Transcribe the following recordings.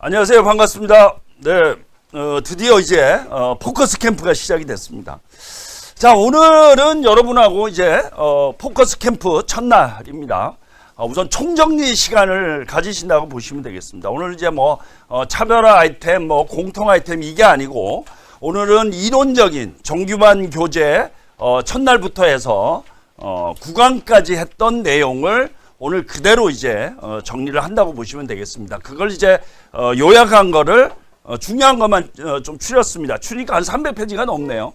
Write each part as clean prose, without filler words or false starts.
안녕하세요. 반갑습니다. 네, 드디어 이제 포커스 캠프가 시작이 됐습니다. 자, 오늘은 여러분하고 이제 포커스 캠프 첫날입니다. 우선 총정리 시간을 가지신다고 보시면 되겠습니다. 오늘 이제 차별화 아이템, 공통 아이템 이게 아니고 오늘은 이론적인 정규반 교재 첫날부터 해서 9강까지 했던 내용을 오늘 그대로 이제 정리를 한다고 보시면 되겠습니다. 그걸 이제 요약한 거를 중요한 것만 좀 추렸습니다. 추리니까 한 300페이지가 넘네요.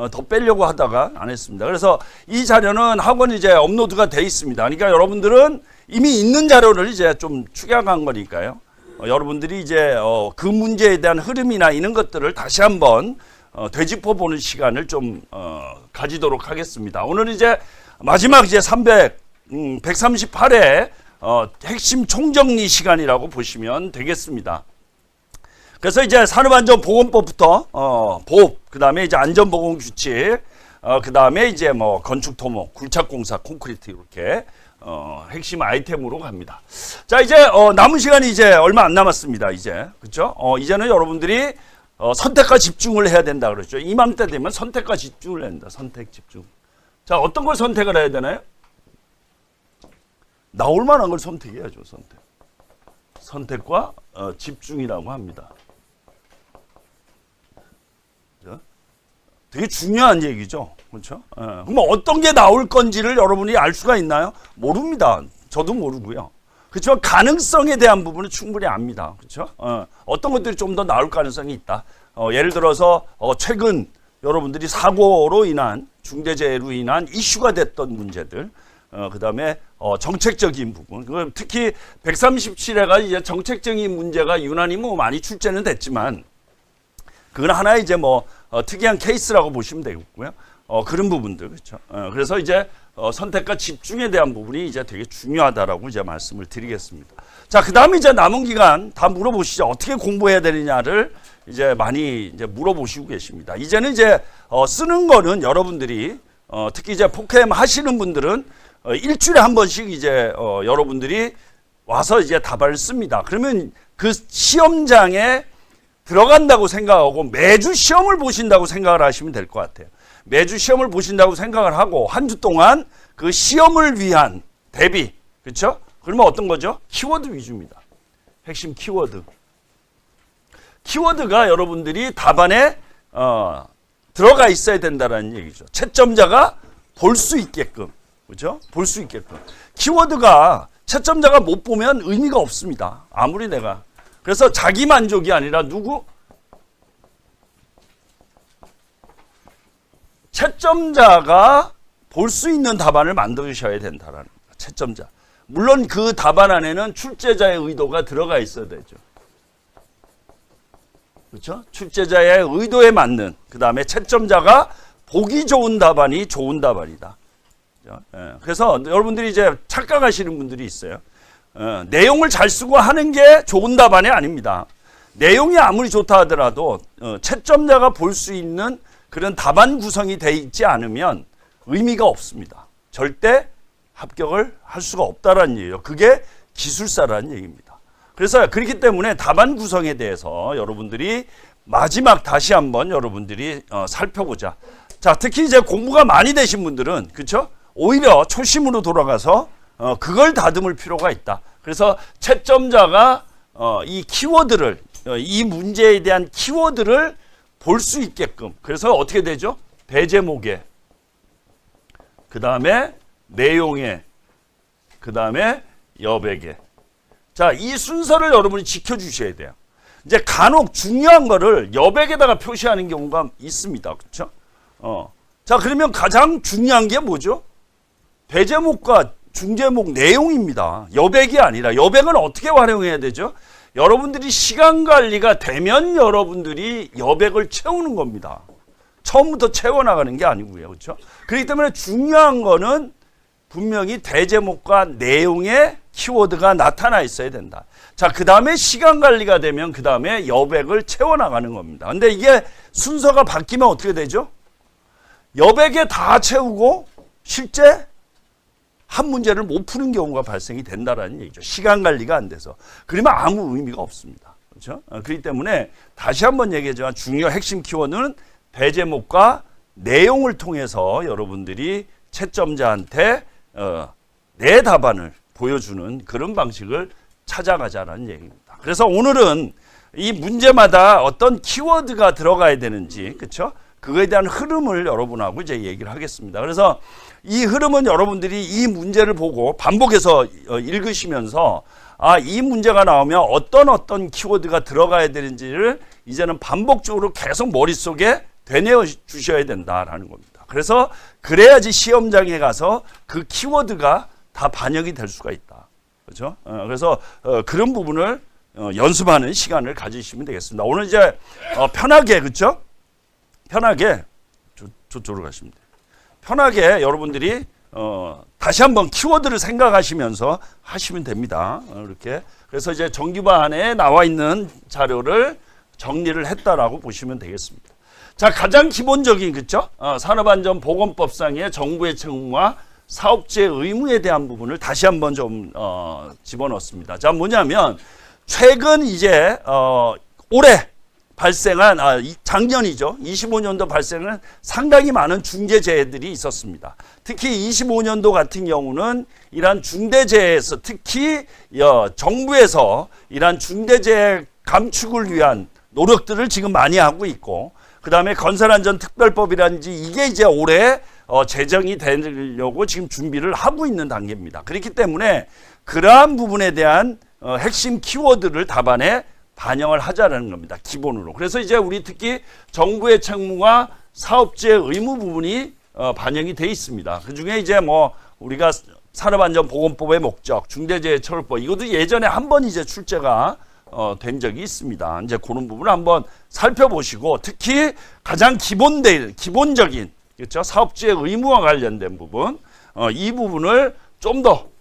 더 빼려고 하다가 안 했습니다. 그래서 이 자료는 학원에 이제 업로드가 돼 있습니다. 그러니까 여러분들은 이미 있는 자료를 이제 좀 축약한 거니까요. 여러분들이 이제 그 문제에 대한 흐름이나 이런 것들을 다시 한번 되짚어 보는 시간을 좀 가지도록 하겠습니다. 오늘 이제 마지막 이제 138회 핵심 총정리 시간이라고 보시면 되겠습니다. 그래서 이제 산업안전보건법부터 보호, 그 다음에 이제 안전보건규칙, 그 다음에 이제 건축토목, 굴착공사, 콘크리트 이렇게 핵심 아이템으로 갑니다. 자, 이제 남은 시간이 이제 얼마 안 남았습니다. 이제 그렇죠? 이제는 여러분들이 선택과 집중을 해야 된다 그러죠. 이맘때 되면 선택과 집중을 해야 된다. 선택, 집중. 자, 어떤 걸 선택을 해야 되나요? 나올 만한 걸 선택해야죠. 선택과 집중이라고 합니다. 되게 중요한 얘기죠. 그렇죠? 그럼 어떤 게 나올 건지를 여러분이 알 수가 있나요? 모릅니다. 저도 모르고요. 그렇지만 가능성에 대한 부분은 충분히 압니다. 그렇죠? 어떤 것들이 좀 더 나올 가능성이 있다. 예를 들어서 최근 여러분들이 사고로 인한 중대재해로 인한 이슈가 됐던 문제들, 그 다음에 정책적인 부분, 특히 137회가 이제 정책적인 문제가 유난히 많이 출제는 됐지만 그건 하나의 이제 특이한 케이스라고 보시면 되겠고요. 그런 부분들, 그렇죠. 그래서 이제 선택과 집중에 대한 부분이 이제 되게 중요하다라고 이제 말씀을 드리겠습니다. 자, 그 다음에 이제 남은 기간 다 물어보시죠. 어떻게 공부해야 되느냐를 이제 많이 이제 물어보시고 계십니다. 이제는 이제 쓰는 거는 여러분들이 특히 이제 포캠 하시는 분들은 일주일에 한 번씩 이제 여러분들이 와서 이제 답안을 씁니다. 그러면 그 시험장에 들어간다고 생각하고 매주 시험을 보신다고 생각을 하시면 될 것 같아요. 매주 시험을 보신다고 생각을 하고 한 주 동안 그 시험을 위한 대비, 그렇죠? 그러면 어떤 거죠? 키워드 위주입니다. 핵심 키워드. 키워드가 여러분들이 답안에 들어가 있어야 된다는 얘기죠. 채점자가 볼 수 있게끔, 그렇죠? 볼 수 있게끔. 키워드가 채점자가 못 보면 의미가 없습니다. 아무리 내가. 그래서 자기 만족이 아니라 누구? 채점자가 볼 수 있는 답안을 만드셔야 된다라는 거예요. 채점자. 물론 그 답안 안에는 출제자의 의도가 들어가 있어야 되죠. 그렇죠? 출제자의 의도에 맞는, 그 다음에 채점자가 보기 좋은 답안이 좋은 답안이다. 그래서 여러분들이 이제 착각하시는 분들이 있어요. 내용을 잘 쓰고 하는 게 좋은 답안이 아닙니다. 내용이 아무리 좋다 하더라도 채점자가 볼 수 있는 그런 답안 구성이 돼 있지 않으면 의미가 없습니다. 절대 합격을 할 수가 없다라는 얘기예요. 그게 기술사라는 얘기입니다. 그래서 그렇기 때문에 답안 구성에 대해서 여러분들이 마지막 다시 한번 여러분들이 살펴보자. 자, 특히 이제 공부가 많이 되신 분들은, 그렇죠? 오히려 초심으로 돌아가서 그걸 다듬을 필요가 있다. 그래서 채점자가 이 키워드를, 이 문제에 대한 키워드를 볼 수 있게끔. 그래서 어떻게 되죠? 대제목에, 그 다음에 내용에, 그 다음에 여백에. 자, 이 순서를 여러분이 지켜주셔야 돼요. 이제 간혹 중요한 거를 여백에다가 표시하는 경우가 있습니다. 그렇죠? 자, 그러면 가장 중요한 게 뭐죠? 대제목과 중제목 내용입니다. 여백이 아니라. 여백은 어떻게 활용해야 되죠? 여러분들이 시간 관리가 되면 여러분들이 여백을 채우는 겁니다. 처음부터 채워나가는 게 아니고요. 그렇죠? 그렇기 때문에 중요한 거는 분명히 대제목과 내용의 키워드가 나타나 있어야 된다. 자, 그 다음에 시간 관리가 되면 그 다음에 여백을 채워나가는 겁니다. 근데 이게 순서가 바뀌면 어떻게 되죠? 여백에 다 채우고 실제 한 문제를 못 푸는 경우가 발생이 된다라는 얘기죠. 시간 관리가 안 돼서. 그러면 아무 의미가 없습니다. 그렇죠? 그렇기 때문에 다시 한번 얘기하지만 중요 핵심 키워드는 대제목과 내용을 통해서 여러분들이 채점자한테 내 답안을 보여주는 그런 방식을 찾아가자라는 얘기입니다. 그래서 오늘은 이 문제마다 어떤 키워드가 들어가야 되는지, 그렇죠? 그거에 대한 흐름을 여러분하고 이제 얘기를 하겠습니다. 그래서 이 흐름은 여러분들이 이 문제를 보고 반복해서 읽으시면서 이 문제가 나오면 어떤 키워드가 들어가야 되는지를 이제는 반복적으로 계속 머릿속에 되뇌어 주셔야 된다라는 겁니다. 그래서 그래야지 시험장에 가서 그 키워드가 다 반영이 될 수가 있다. 그렇죠? 그래서 그런 부분을 연습하는 시간을 가지시면 되겠습니다. 오늘 이제 편하게, 그렇죠? 편하게 저쪽으로 가시면 돼요. 편하게 여러분들이 다시 한번 키워드를 생각하시면서 하시면 됩니다. 이렇게. 그래서 이제 정규반에 나와 있는 자료를 정리를 했다라고 보시면 되겠습니다. 자, 가장 기본적인, 그렇죠? 산업안전보건법상의 정부의 책무와 사업주의 의무에 대한 부분을 다시 한번 좀 집어넣습니다. 자, 뭐냐면 최근 이제 올해 발생한 작년이죠. 25년도 발생한 상당히 많은 중대재해들이 있었습니다. 특히 25년도 같은 경우는 이러한 중대재해에서 특히 정부에서 이러한 중대재해 감축을 위한 노력들을 지금 많이 하고 있고, 그 다음에 건설안전특별법이라든지 이게 이제 올해 제정이 되려고 지금 준비를 하고 있는 단계입니다. 그렇기 때문에 그러한 부분에 대한 핵심 키워드를 답안에 반영을 하자라는 겁니다. 기본으로. 그래서 이제 우리 특히 정부의 책무와 사업주의 의무 부분이 반영이 돼 있습니다. 그 중에 이제 뭐 우리가 산업안전보건법의 목적, 중대재해처벌법 이것도 예전에 한 번 이제 출제가 된 적이 있습니다. 이제 그런 부분을 한번 살펴보시고 특히 가장 기본적인, 그렇죠? 사업주의 의무와 관련된 부분, 이 부분을 좀 더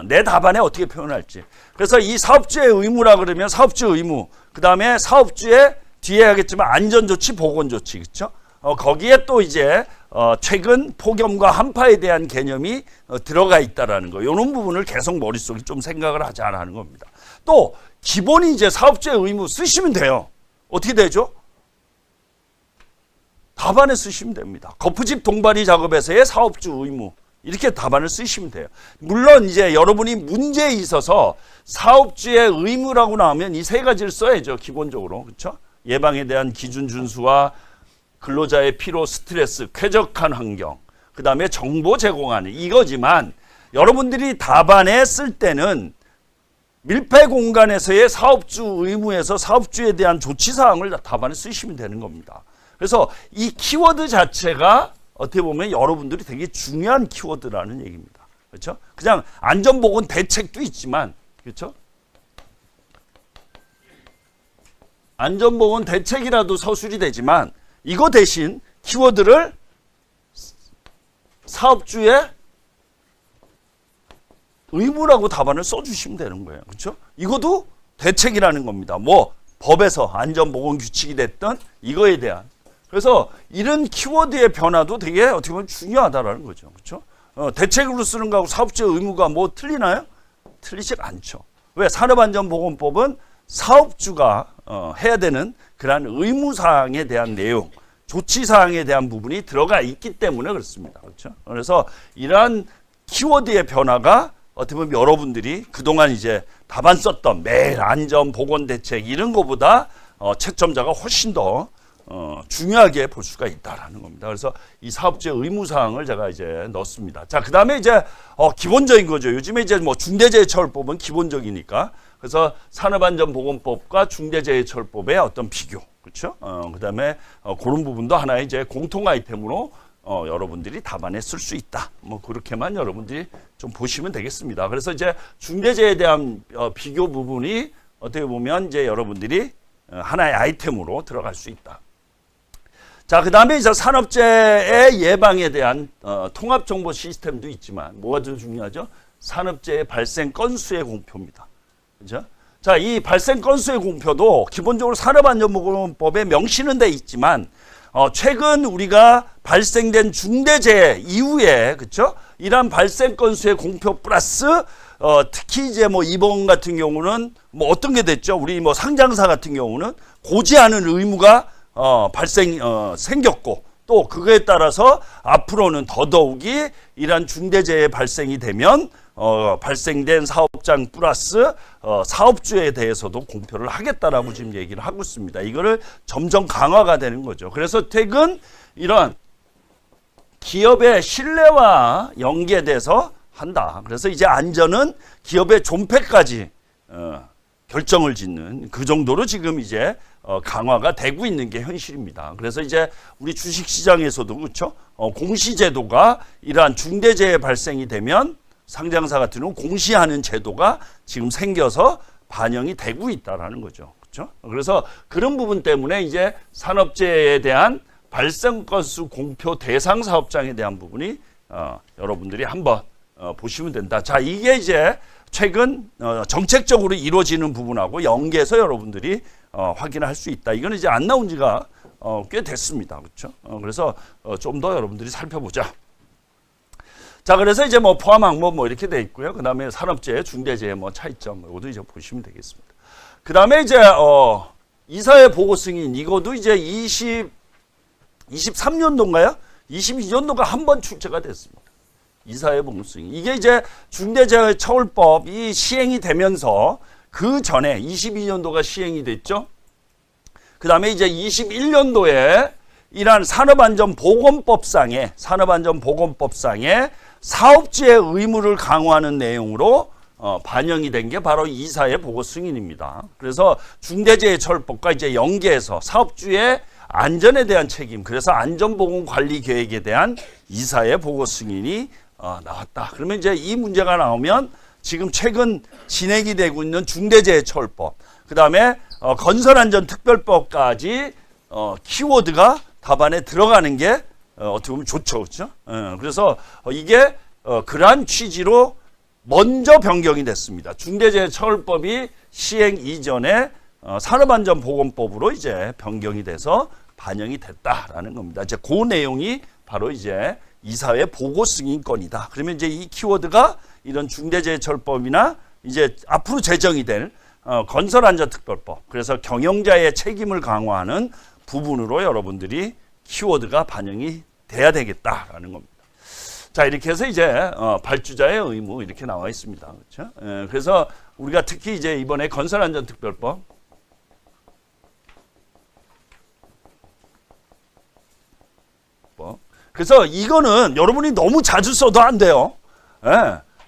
내 답안에 어떻게 표현할지. 그래서 이 사업주의 의무라 그러면 사업주의 의무, 그 다음에 사업주의 뒤에 하겠지만 안전조치, 보건조치, 그렇죠? 거기에 또 이제 최근 폭염과 한파에 대한 개념이 들어가 있다라는 거. 이런 부분을 계속 머릿속에 좀 생각을 하자라는 겁니다. 또 기본이 이제 사업주의 의무 쓰시면 돼요. 어떻게 되죠? 답안에 쓰시면 됩니다. 거푸집 동바리 작업에서의 사업주 의무. 이렇게 답안을 쓰시면 돼요. 물론 이제 여러분이 문제에 있어서 사업주의 의무라고 나오면 이 세 가지를 써야죠. 기본적으로. 그렇죠? 예방에 대한 기준 준수와 근로자의 피로, 스트레스, 쾌적한 환경, 그 다음에 정보 제공하는 이거지만 여러분들이 답안에 쓸 때는 밀폐 공간에서의 사업주 의무에서 사업주에 대한 조치사항을 답안에 쓰시면 되는 겁니다. 그래서 이 키워드 자체가 어떻게 보면 여러분들이 되게 중요한 키워드라는 얘기입니다. 그렇죠? 그냥 안전보건 대책도 있지만, 그렇죠? 안전보건 대책이라도 서술이 되지만 이거 대신 키워드를 사업주의 의무라고 답안을 써주시면 되는 거예요. 그렇죠? 이것도 대책이라는 겁니다. 뭐 법에서 안전보건 규칙이 됐던 이거에 대한. 그래서 이런 키워드의 변화도 되게 어떻게 보면 중요하다라는 거죠. 그렇죠? 대책으로 쓰는 거하고 사업주의 의무가 뭐 틀리나요? 틀리지 않죠. 왜? 산업안전보건법은 사업주가 해야 되는 그러한 의무사항에 대한 내용, 조치사항에 대한 부분이 들어가 있기 때문에 그렇습니다. 그렇죠? 그래서 이러한 키워드의 변화가 어떻게 보면 여러분들이 그동안 이제 답안 썼던 매일 안전, 보건 대책 이런 거보다 채점자가 훨씬 더 중요하게 볼 수가 있다라는 겁니다. 그래서 이 사업주의 의무사항을 제가 이제 넣습니다. 자, 그 다음에 이제 기본적인 거죠. 요즘에 이제 뭐 중대재해처벌법은 기본적이니까. 그래서 산업안전보건법과 중대재해처벌법의 어떤 비교, 그렇죠? 그 다음에 그런 부분도 하나의 이제 공통 아이템으로 여러분들이 답안에 쓸 수 있다. 뭐 그렇게만 여러분들이 좀 보시면 되겠습니다. 그래서 이제 중대재해에 대한 비교 부분이 어떻게 보면 이제 여러분들이 하나의 아이템으로 들어갈 수 있다. 자, 그 다음에 이제 산업재해 예방에 대한 통합정보 시스템도 있지만 뭐가 더 중요하죠? 산업재해 발생 건수의 공표입니다. 그죠? 자, 이 발생 건수의 공표도 기본적으로 산업안전보건법에 명시는 돼 있지만 최근 우리가 발생된 중대재해 이후에, 그렇죠? 이러한 발생 건수의 공표 플러스 특히 이제 뭐 이번 같은 경우는 뭐 어떤 게 됐죠? 우리 뭐 상장사 같은 경우는 고지하는 의무가 생겼고 또 그거에 따라서 앞으로는 더더욱이 이러한 중대재해 발생이 되면 발생된 사업장 플러스 사업주에 대해서도 공표를 하겠다라고 지금 얘기를 하고 있습니다. 이거를 점점 강화가 되는 거죠. 그래서 최근 이런 기업의 신뢰와 연계돼서 한다. 그래서 이제 안전은 기업의 존폐까지 결정을 짓는 그 정도로 지금 이제 강화가 되고 있는 게 현실입니다. 그래서 이제 우리 주식시장에서도 그렇죠. 공시제도가 이러한 중대재해 발생이 되면 상장사 같은 경우 공시하는 제도가 지금 생겨서 반영이 되고 있다라는 거죠. 그렇죠? 그래서 그런 부분 때문에 이제 산업재해에 대한 발생 건수 공표 대상 사업장에 대한 부분이 여러분들이 한번 보시면 된다. 자, 이게 이제 최근 정책적으로 이루어지는 부분하고 연계해서 여러분들이 확인할 수 있다. 이거는 이제 안 나온 지가 꽤 됐습니다. 그렇죠? 그래서 좀 더 여러분들이 살펴보자. 자, 그래서 이제 뭐 포함 항목 뭐 이렇게 돼 있고요. 그 다음에 산업재해, 중대재해 뭐 차이점 이것도 이제 보시면 되겠습니다. 그 다음에 이제 이사회 보고 승인 이것도 이제 23년도인가요? 22년도가 한 번 출제가 됐습니다. 이사회 보고 승인. 이게 이제 중대재해처벌법이 시행이 되면서 그 전에 22년도가 시행이 됐죠. 그 다음에 이제 21년도에 이러한 산업안전보건법상에 사업주의 의무를 강화하는 내용으로 반영이 된 게 바로 이사회 보고 승인입니다. 그래서 중대재해처벌법과 이제 연계해서 사업주의 안전에 대한 책임, 그래서 안전보건관리계획에 대한 이사회 보고 승인이 나왔다. 그러면 이제 이 문제가 나오면 지금 최근 진행이 되고 있는 중대재해처벌법, 그 다음에 건설안전특별법까지 키워드가 답안에 들어가는 게 어떻게 보면 좋죠, 그렇죠? 그래서 이게 그러한 취지로 먼저 변경이 됐습니다. 중대재해처벌법이 시행 이전에 산업안전보건법으로 이제 변경이 돼서 반영이 됐다라는 겁니다. 이제 그 내용이 바로 이제 이사회 보고 승인권이다. 그러면 이제 이 키워드가 이런 중대재해처벌법이나 이제 앞으로 제정이 될 건설안전특별법, 그래서 경영자의 책임을 강화하는 부분으로 여러분들이 키워드가 반영이 돼야 되겠다라는 겁니다. 자, 이렇게 해서 이제 발주자의 의무 이렇게 나와 있습니다. 그렇죠? 그래서 우리가 특히 이제 이번에 건설안전특별법 그래서 이거는 여러분이 너무 자주 써도 안 돼요.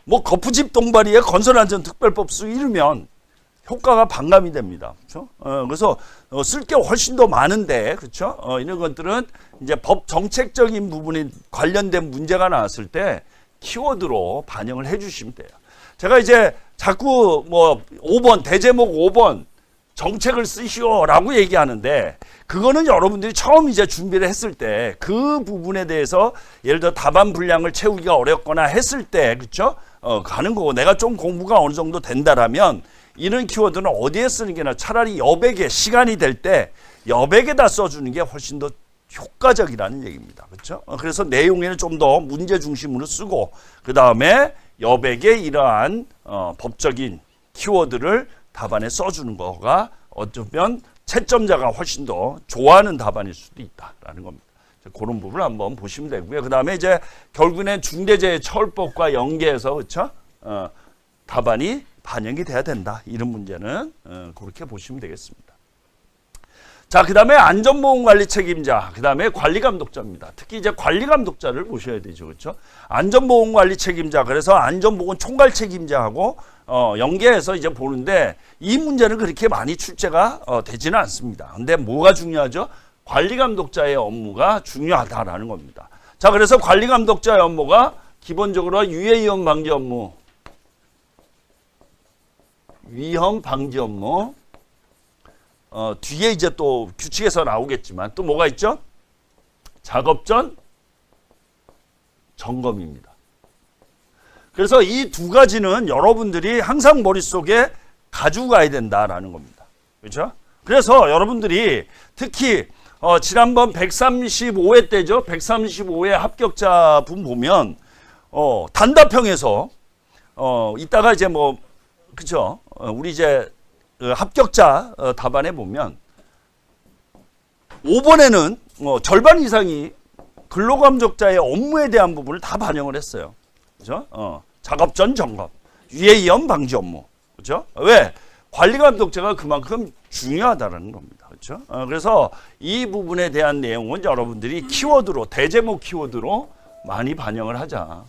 뭐 거푸집 동바리에 건설안전특별법 쓰 이르면 효과가 반감이 됩니다. 그렇죠? 그래서 쓸 게 훨씬 더 많은데, 그렇죠? 이런 것들은 이제 법 정책적인 부분이 관련된 문제가 나왔을 때 키워드로 반영을 해주시면 돼요. 제가 이제 자꾸 뭐 5번 대제목 5번 정책을 쓰시오라고 얘기하는데 그거는 여러분들이 처음 이제 준비를 했을 때 그 부분에 대해서 예를 들어 답안 분량을 채우기가 어렵거나 했을 때, 그렇죠? 가는 거고 내가 좀 공부가 어느 정도 된다라면 이런 키워드는 어디에 쓰는 게 나아? 차라리 여백에 시간이 될 때 여백에다 써주는 게 훨씬 더 효과적이라는 얘기입니다. 그렇죠? 그래서 내용에는 좀 더 문제 중심으로 쓰고 그 다음에 여백에 이러한 법적인 키워드를 답안에 써주는 거가 어쩌면 채점자가 훨씬 더 좋아하는 답안일 수도 있다라는 겁니다. 그런 부분을 한번 보시면 되고요. 그 다음에 이제 결국에는 중대재해처벌법과 연계해서 그렇죠? 답안이 반영이 돼야 된다. 이런 문제는 그렇게 보시면 되겠습니다. 자, 그 다음에 안전보건관리 책임자, 그 다음에 관리감독자입니다. 특히 이제 관리감독자를 보셔야 되죠, 그렇죠? 안전보건관리 책임자, 그래서 안전보건 총괄 책임자하고 연계해서 이제 보는데 이 문제는 그렇게 많이 출제가 되지는 않습니다. 근데 뭐가 중요하죠? 관리감독자의 업무가 중요하다라는 겁니다. 자, 그래서 관리감독자의 업무가 기본적으로 유해위험 방지 업무, 위험 방지 업무, 뒤에 이제 또 규칙에서 나오겠지만 또 뭐가 있죠? 작업 전 점검입니다. 그래서 이 두 가지는 여러분들이 항상 머릿속에 가지고 가야 된다라는 겁니다. 그렇죠? 그래서 여러분들이 특히 지난번 135회 때죠. 135회 합격자분 보면 단답형에서 이따가 이제 뭐 그죠? 우리 이제 합격자 답안에 보면 5번에는 절반 이상이 근로감독자의 업무에 대한 부분을 다 반영을 했어요. 그죠? 작업 전 점검, 유해이염 방지 업무. 그죠? 왜? 관리감독자가 그만큼 중요하다는 겁니다. 그렇죠? 그래서 이 부분에 대한 내용은 여러분들이 키워드로, 대제목 키워드로 많이 반영을 하자.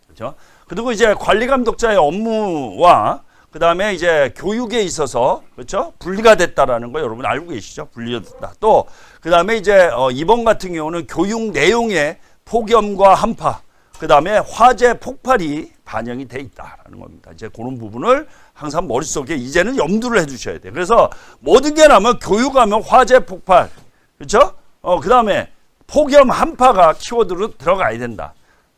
그렇죠? 그리고 이제 관리감독자의 업무와 그 다음에 이제 교육에 있어서 그렇죠? 분리가 됐다라는 거 여러분 알고 계시죠? 분리가 됐다. 또 그 다음에 이제 이번 같은 경우는 교육 내용의 폭염과 한파, 그 다음에 화재 폭발이 반영이 돼 있다라는 겁니다. 이제 그런 부분을 항상 머릿속에 이제는 염두를 해주셔야 돼요. 그래서 모든 게 나면 교육하면 화재 폭발, 그렇죠? 그 다음에 폭염 한파가 키워드로 들어가야 된다.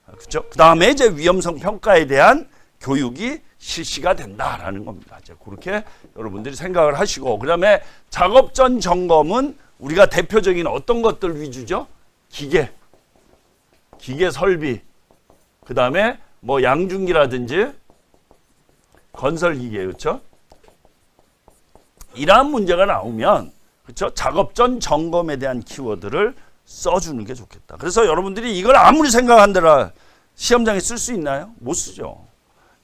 그렇죠? 그 다음에 이제 위험성 평가에 대한 교육이 실시가 된다라는 겁니다. 이제 그렇게 여러분들이 생각을 하시고, 그 다음에 작업 전 점검은 우리가 대표적인 어떤 것들 위주죠? 기계 설비, 그 다음에 뭐 양중기라든지 건설기계, 그렇죠? 이러한 문제가 나오면, 그렇죠? 작업 전 점검에 대한 키워드를 써주는 게 좋겠다. 그래서 여러분들이 이걸 아무리 생각한다라 시험장에 쓸 수 있나요? 못 쓰죠.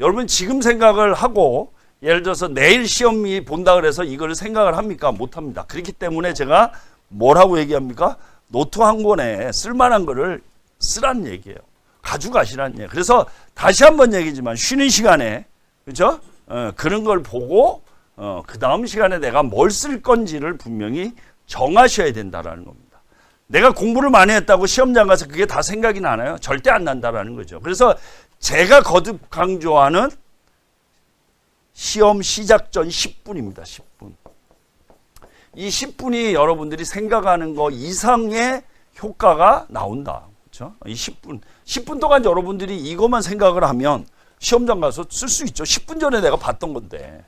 여러분 지금 생각을 하고 예를 들어서 내일 시험이 본다 그래서 이걸 생각을 합니까? 못 합니다. 그렇기 때문에 제가 뭐라고 얘기합니까? 노트 한 권에 쓸만한 거를 쓰란 얘기예요. 가져가시란 얘기예요. 그래서 다시 한번 얘기지만 쉬는 시간에 그죠? 그런 걸 보고 그 다음 시간에 내가 뭘 쓸 건지를 분명히 정하셔야 된다라는 겁니다. 내가 공부를 많이 했다고 시험장 가서 그게 다 생각이 나나요? 절대 안 난다라는 거죠. 그래서 제가 거듭 강조하는 시험 시작 전 10분입니다. 10분. 이 10분이 여러분들이 생각하는 거 이상의 효과가 나온다. 그렇죠? 이 10분 동안 여러분들이 이것만 생각을 하면 시험장 가서 쓸 수 있죠. 10분 전에 내가 봤던 건데.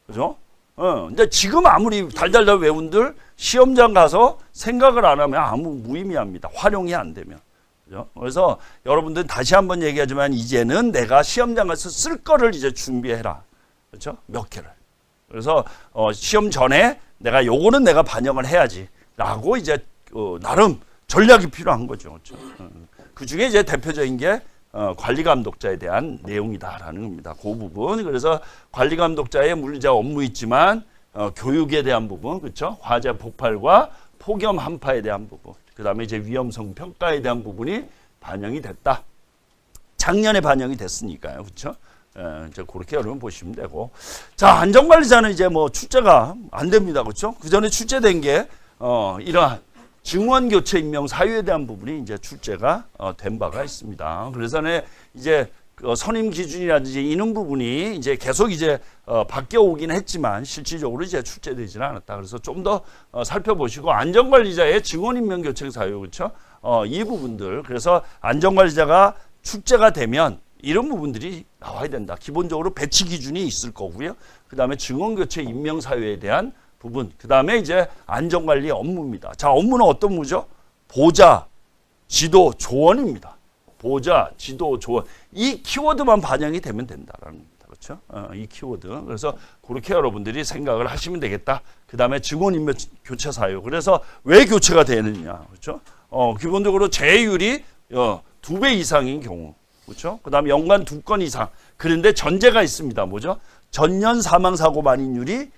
그죠? 근데 지금 아무리 달달달 외운들 시험장 가서 생각을 안 하면 아무 무의미합니다. 활용이 안 되면. 그죠? 그래서 여러분들 다시 한번 얘기하지만 이제는 내가 시험장 가서 쓸 거를 이제 준비해라. 그렇죠? 몇 개를. 그래서 시험 전에 내가 요거는 내가 반영을 해야지 라고 이제 나름 전략이 필요한 거죠. 그렇죠? 그 중에 이제 대표적인 게 관리감독자에 대한 내용이다라는 겁니다. 그 부분. 그래서 관리감독자의 물리적 업무 있지만 교육에 대한 부분, 그렇죠? 화재 폭발과 폭염 한파에 대한 부분, 그 다음에 이제 위험성 평가에 대한 부분이 반영이 됐다. 작년에 반영이 됐으니까요, 그렇죠? 이제 그렇게 여러분 보시면 되고, 자 안전관리자는 이제 뭐 출제가 안 됩니다, 그렇죠? 그 전에 출제된 게 이러한 증원 교체 임명 사유에 대한 부분이 이제 출제가 된 바가 있습니다. 그래서 이제 선임 기준이라든지 이런 부분이 이제 계속 이제 바뀌어 오긴 했지만 실질적으로 이제 출제되지는 않았다. 그래서 좀 더 살펴보시고 안전관리자의 증원 임명 교체 사유, 그렇죠? 이 부분들. 그래서 안전관리자가 출제가 되면 이런 부분들이 나와야 된다. 기본적으로 배치 기준이 있을 거고요. 그 다음에 증원 교체 임명 사유에 대한 부분, 그 다음에 이제 안전관리 업무입니다. 자, 업무는 어떤 업무죠? 보자, 지도, 조언입니다. 보자, 지도, 조언. 이 키워드만 반영이 되면 된다라는 겁니다. 그렇죠? 이 키워드. 그래서 그렇게 여러분들이 생각을 하시면 되겠다. 그 다음에 증원 임명 교체 사유. 그래서 왜 교체가 되느냐. 그렇죠? 기본적으로 재율이 2배 이상인 경우. 그렇죠? 그 다음에 연간 2건 이상. 그런데 전제가 있습니다. 뭐죠? 전년 사망사고 발인율이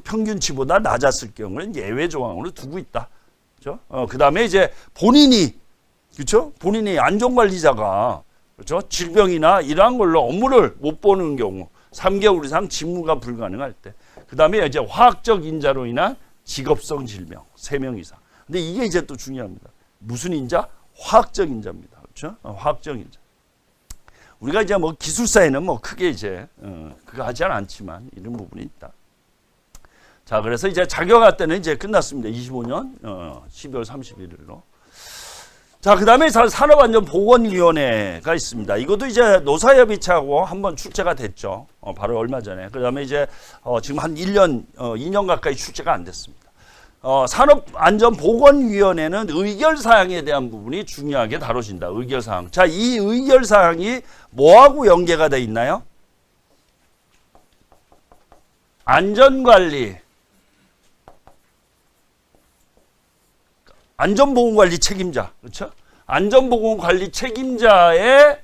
평균치보다 낮았을 경우는 예외 조항으로 두고 있다. 그렇죠? 그 다음에 이제 본인이, 그렇죠? 본인이 안전관리자가, 그렇죠? 질병이나 이러한 걸로 업무를 못 보는 경우, 3개월 이상 직무가 불가능할 때. 그 다음에 이제 화학적 인자로 인한 직업성 질병, 3명 이상. 근데 이게 이제 또 중요합니다. 무슨 인자? 화학적 인자입니다. 그렇죠? 화학적 인자. 우리가 이제 뭐 기술사에는 뭐 크게 이제, 그거 하지 않지만 이런 부분이 있다. 자, 그래서 이제 자격할 때는 이제 끝났습니다. 25년 12월 31일로. 자, 그 다음에 산업안전보건위원회가 있습니다. 이것도 이제 노사협의체하고 한번 출제가 됐죠. 바로 얼마 전에. 그 다음에 이제 지금 한 1년, 2년 가까이 출제가 안 됐습니다. 산업안전보건위원회는 의결사항에 대한 부분이 중요하게 다뤄진다. 의결사항. 자, 이 의결사항이 뭐하고 연계가 돼 있나요? 안전관리, 안전보건관리 책임자, 그렇죠? 안전보건관리 책임자의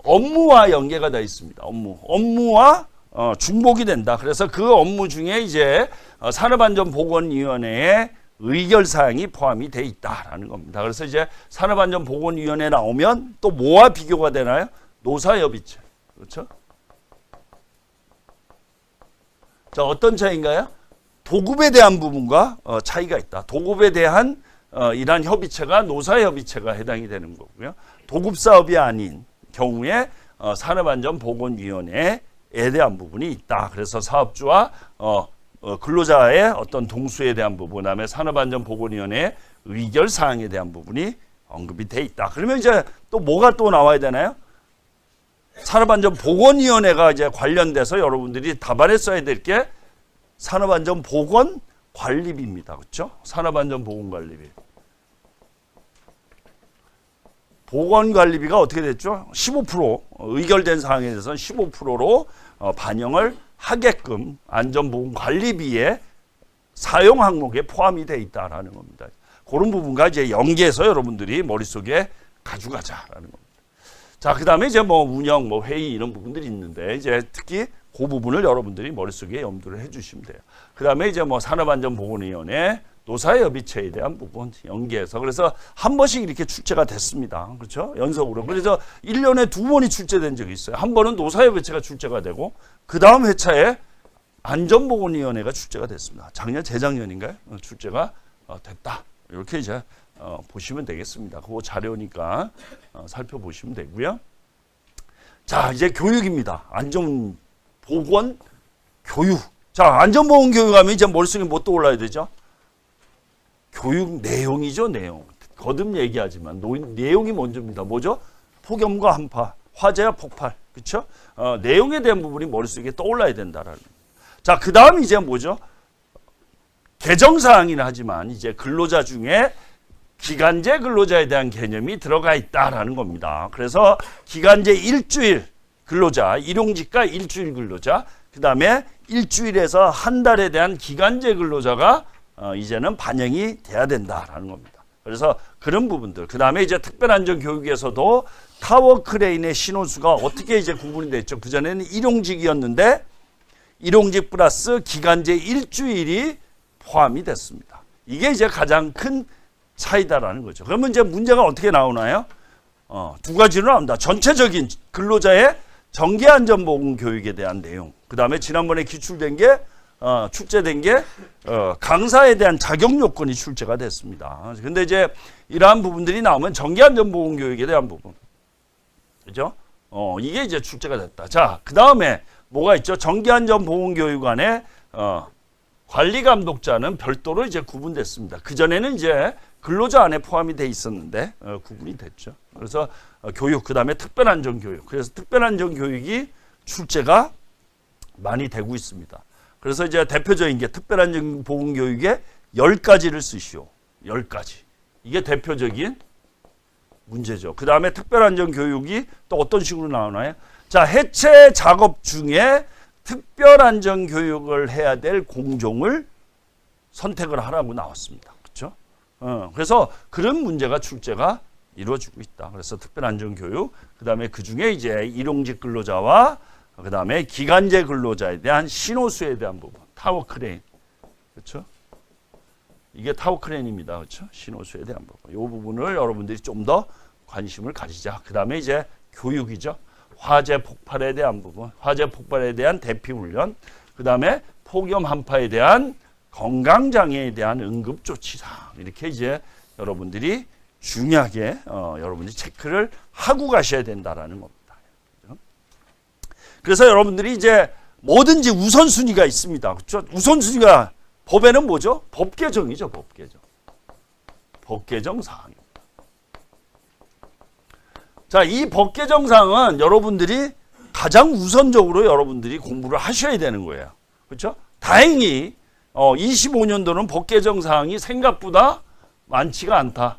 업무와 연계가 되어 있습니다. 업무와 중복이 된다. 그래서 그 업무 중에 이제 산업안전보건위원회의 의결사항이 포함이 돼 있다라는 겁니다. 그래서 이제 산업안전보건위원회 나오면 또 뭐와 비교가 되나요? 노사협의체. 그렇죠? 자, 어떤 차이인가요? 도급에 대한 부분과 차이가 있다. 도급에 대한 이러한 협의체가 노사협의체가 해당이 되는 거고요. 도급 사업이 아닌 경우에 산업안전보건위원회에 대한 부분이 있다. 그래서 사업주와 근로자의 어떤 동수에 대한 부분, 그다음에 산업안전보건위원회 의결 사항에 대한 부분이 언급이 돼 있다. 그러면 이제 또 뭐가 또 나와야 되나요? 산업안전보건위원회가 이제 관련돼서 여러분들이 답안에 써야 될 게 산업안전보건관리비입니다. 그렇죠? 산업안전보건관리비. 보건관리비가 어떻게 됐죠? 15% 의결된 사항에 대해서는 15%로 반영을 하게끔 안전보건관리비의 사용 항목에 포함이 돼 있다라는 겁니다. 그런 부분과 이제 연계해서 여러분들이 머릿속에 가져가자라는 겁니다. 자, 그다음에 이제 뭐 운영, 뭐 회의 이런 부분들이 있는데 이제 특히 그 부분을 여러분들이 머릿속에 염두를 해주시면 돼요. 그다음에 이제 뭐 산업안전보건위원회, 노사협의체에 대한 부분 연계해서 그래서 한 번씩 이렇게 출제가 됐습니다. 그렇죠? 연속으로. 그래서 1년에 2번이 출제된 적이 있어요. 한 번은 노사협의체가 출제가 되고 그 다음 회차에 안전보건위원회가 출제가 됐습니다. 작년, 재작년인가요? 출제가 됐다. 이렇게 이제 보시면 되겠습니다. 그거 자료니까 살펴보시면 되고요. 자, 이제 교육입니다. 안전보건 교육. 자, 안전보건 교육하면 이제 머릿속에 뭐 떠올라야 되죠? 교육 내용이죠, 내용. 거듭 얘기하지만 내용이 먼저입니다. 뭐죠? 폭염과 한파, 화재와 폭발, 그렇죠? 내용에 대한 부분이 머릿속에 떠올라야 된다라는. 자, 그 다음 이제 뭐죠? 개정사항이긴 하지만 이제 근로자 중에 기간제 근로자에 대한 개념이 들어가 있다라는 겁니다. 그래서 기간제 일주일 근로자, 일용직과 일주일 근로자, 그 다음에 일주일에서 한 달에 대한 기간제 근로자가 이제는 반영이 돼야 된다라는 겁니다. 그래서 그런 부분들, 그 다음에 이제 특별안전교육에서도 타워 크레인의 신호수가 어떻게 이제 구분이 됐죠? 그전에는 일용직이었는데 일용직 플러스 기간제 일주일이 포함이 됐습니다. 이게 이제 가장 큰 차이다라는 거죠. 그러면 이제 문제가 어떻게 나오나요? 두 가지로 나옵니다. 전체적인 근로자의 정기안전보건 교육에 대한 내용. 그 다음에 지난번에 기출된 게 출제된 게 강사에 대한 자격 요건이 출제가 됐습니다. 근데 이제 이러한 부분들이 나오면 정기안전보건 교육에 대한 부분, 그죠? 이게 이제 출제가 됐다. 자, 그 다음에 뭐가 있죠? 정기안전보건 교육 안에 관리감독자는 별도로 이제 구분됐습니다. 그 전에는 이제 근로자 안에 포함이 돼 있었는데 구분이 됐죠. 그래서 교육, 그 다음에 특별안전교육. 그래서 특별안전교육이 출제가 많이 되고 있습니다. 그래서 이제 대표적인 게 특별안전보건교육에 10가지를 쓰시오. 10가지. 이게 대표적인 문제죠. 그 다음에 특별안전교육이 또 어떤 식으로 나오나요? 자, 해체 작업 중에 특별안전교육을 해야 될 공종을 선택을 하라고 나왔습니다. 그렇죠? 그래서 그런 문제가 출제가 이루어지고 있다. 그래서 특별안전교육, 그 다음에 그 중에 이제 일용직 근로자와 그 다음에 기간제 근로자에 대한 신호수에 대한 부분, 타워 크레인, 그렇죠? 이게 타워 크레인입니다, 그렇죠? 신호수에 대한 부분, 이 부분을 여러분들이 좀 더 관심을 가지자. 그 다음에 이제 교육이죠. 화재 폭발에 대한 부분, 화재 폭발에 대한 대피 훈련, 그 다음에 폭염 한파에 대한 건강장애에 대한 응급조치사항, 이렇게 이제 여러분들이 중요하게 여러분들이 체크를 하고 가셔야 된다라는 겁니다. 그래서 여러분들이 이제 뭐든지 우선순위가 있습니다. 그렇죠? 우선순위가 법에는 뭐죠? 법 개정이죠. 법 개정. 법 개정 사항입니다. 자, 이 법 개정 사항은 여러분들이 가장 우선적으로 여러분들이 공부를 하셔야 되는 거예요. 그렇죠? 다행히 25년도는 법 개정 사항이 생각보다 많지가 않다.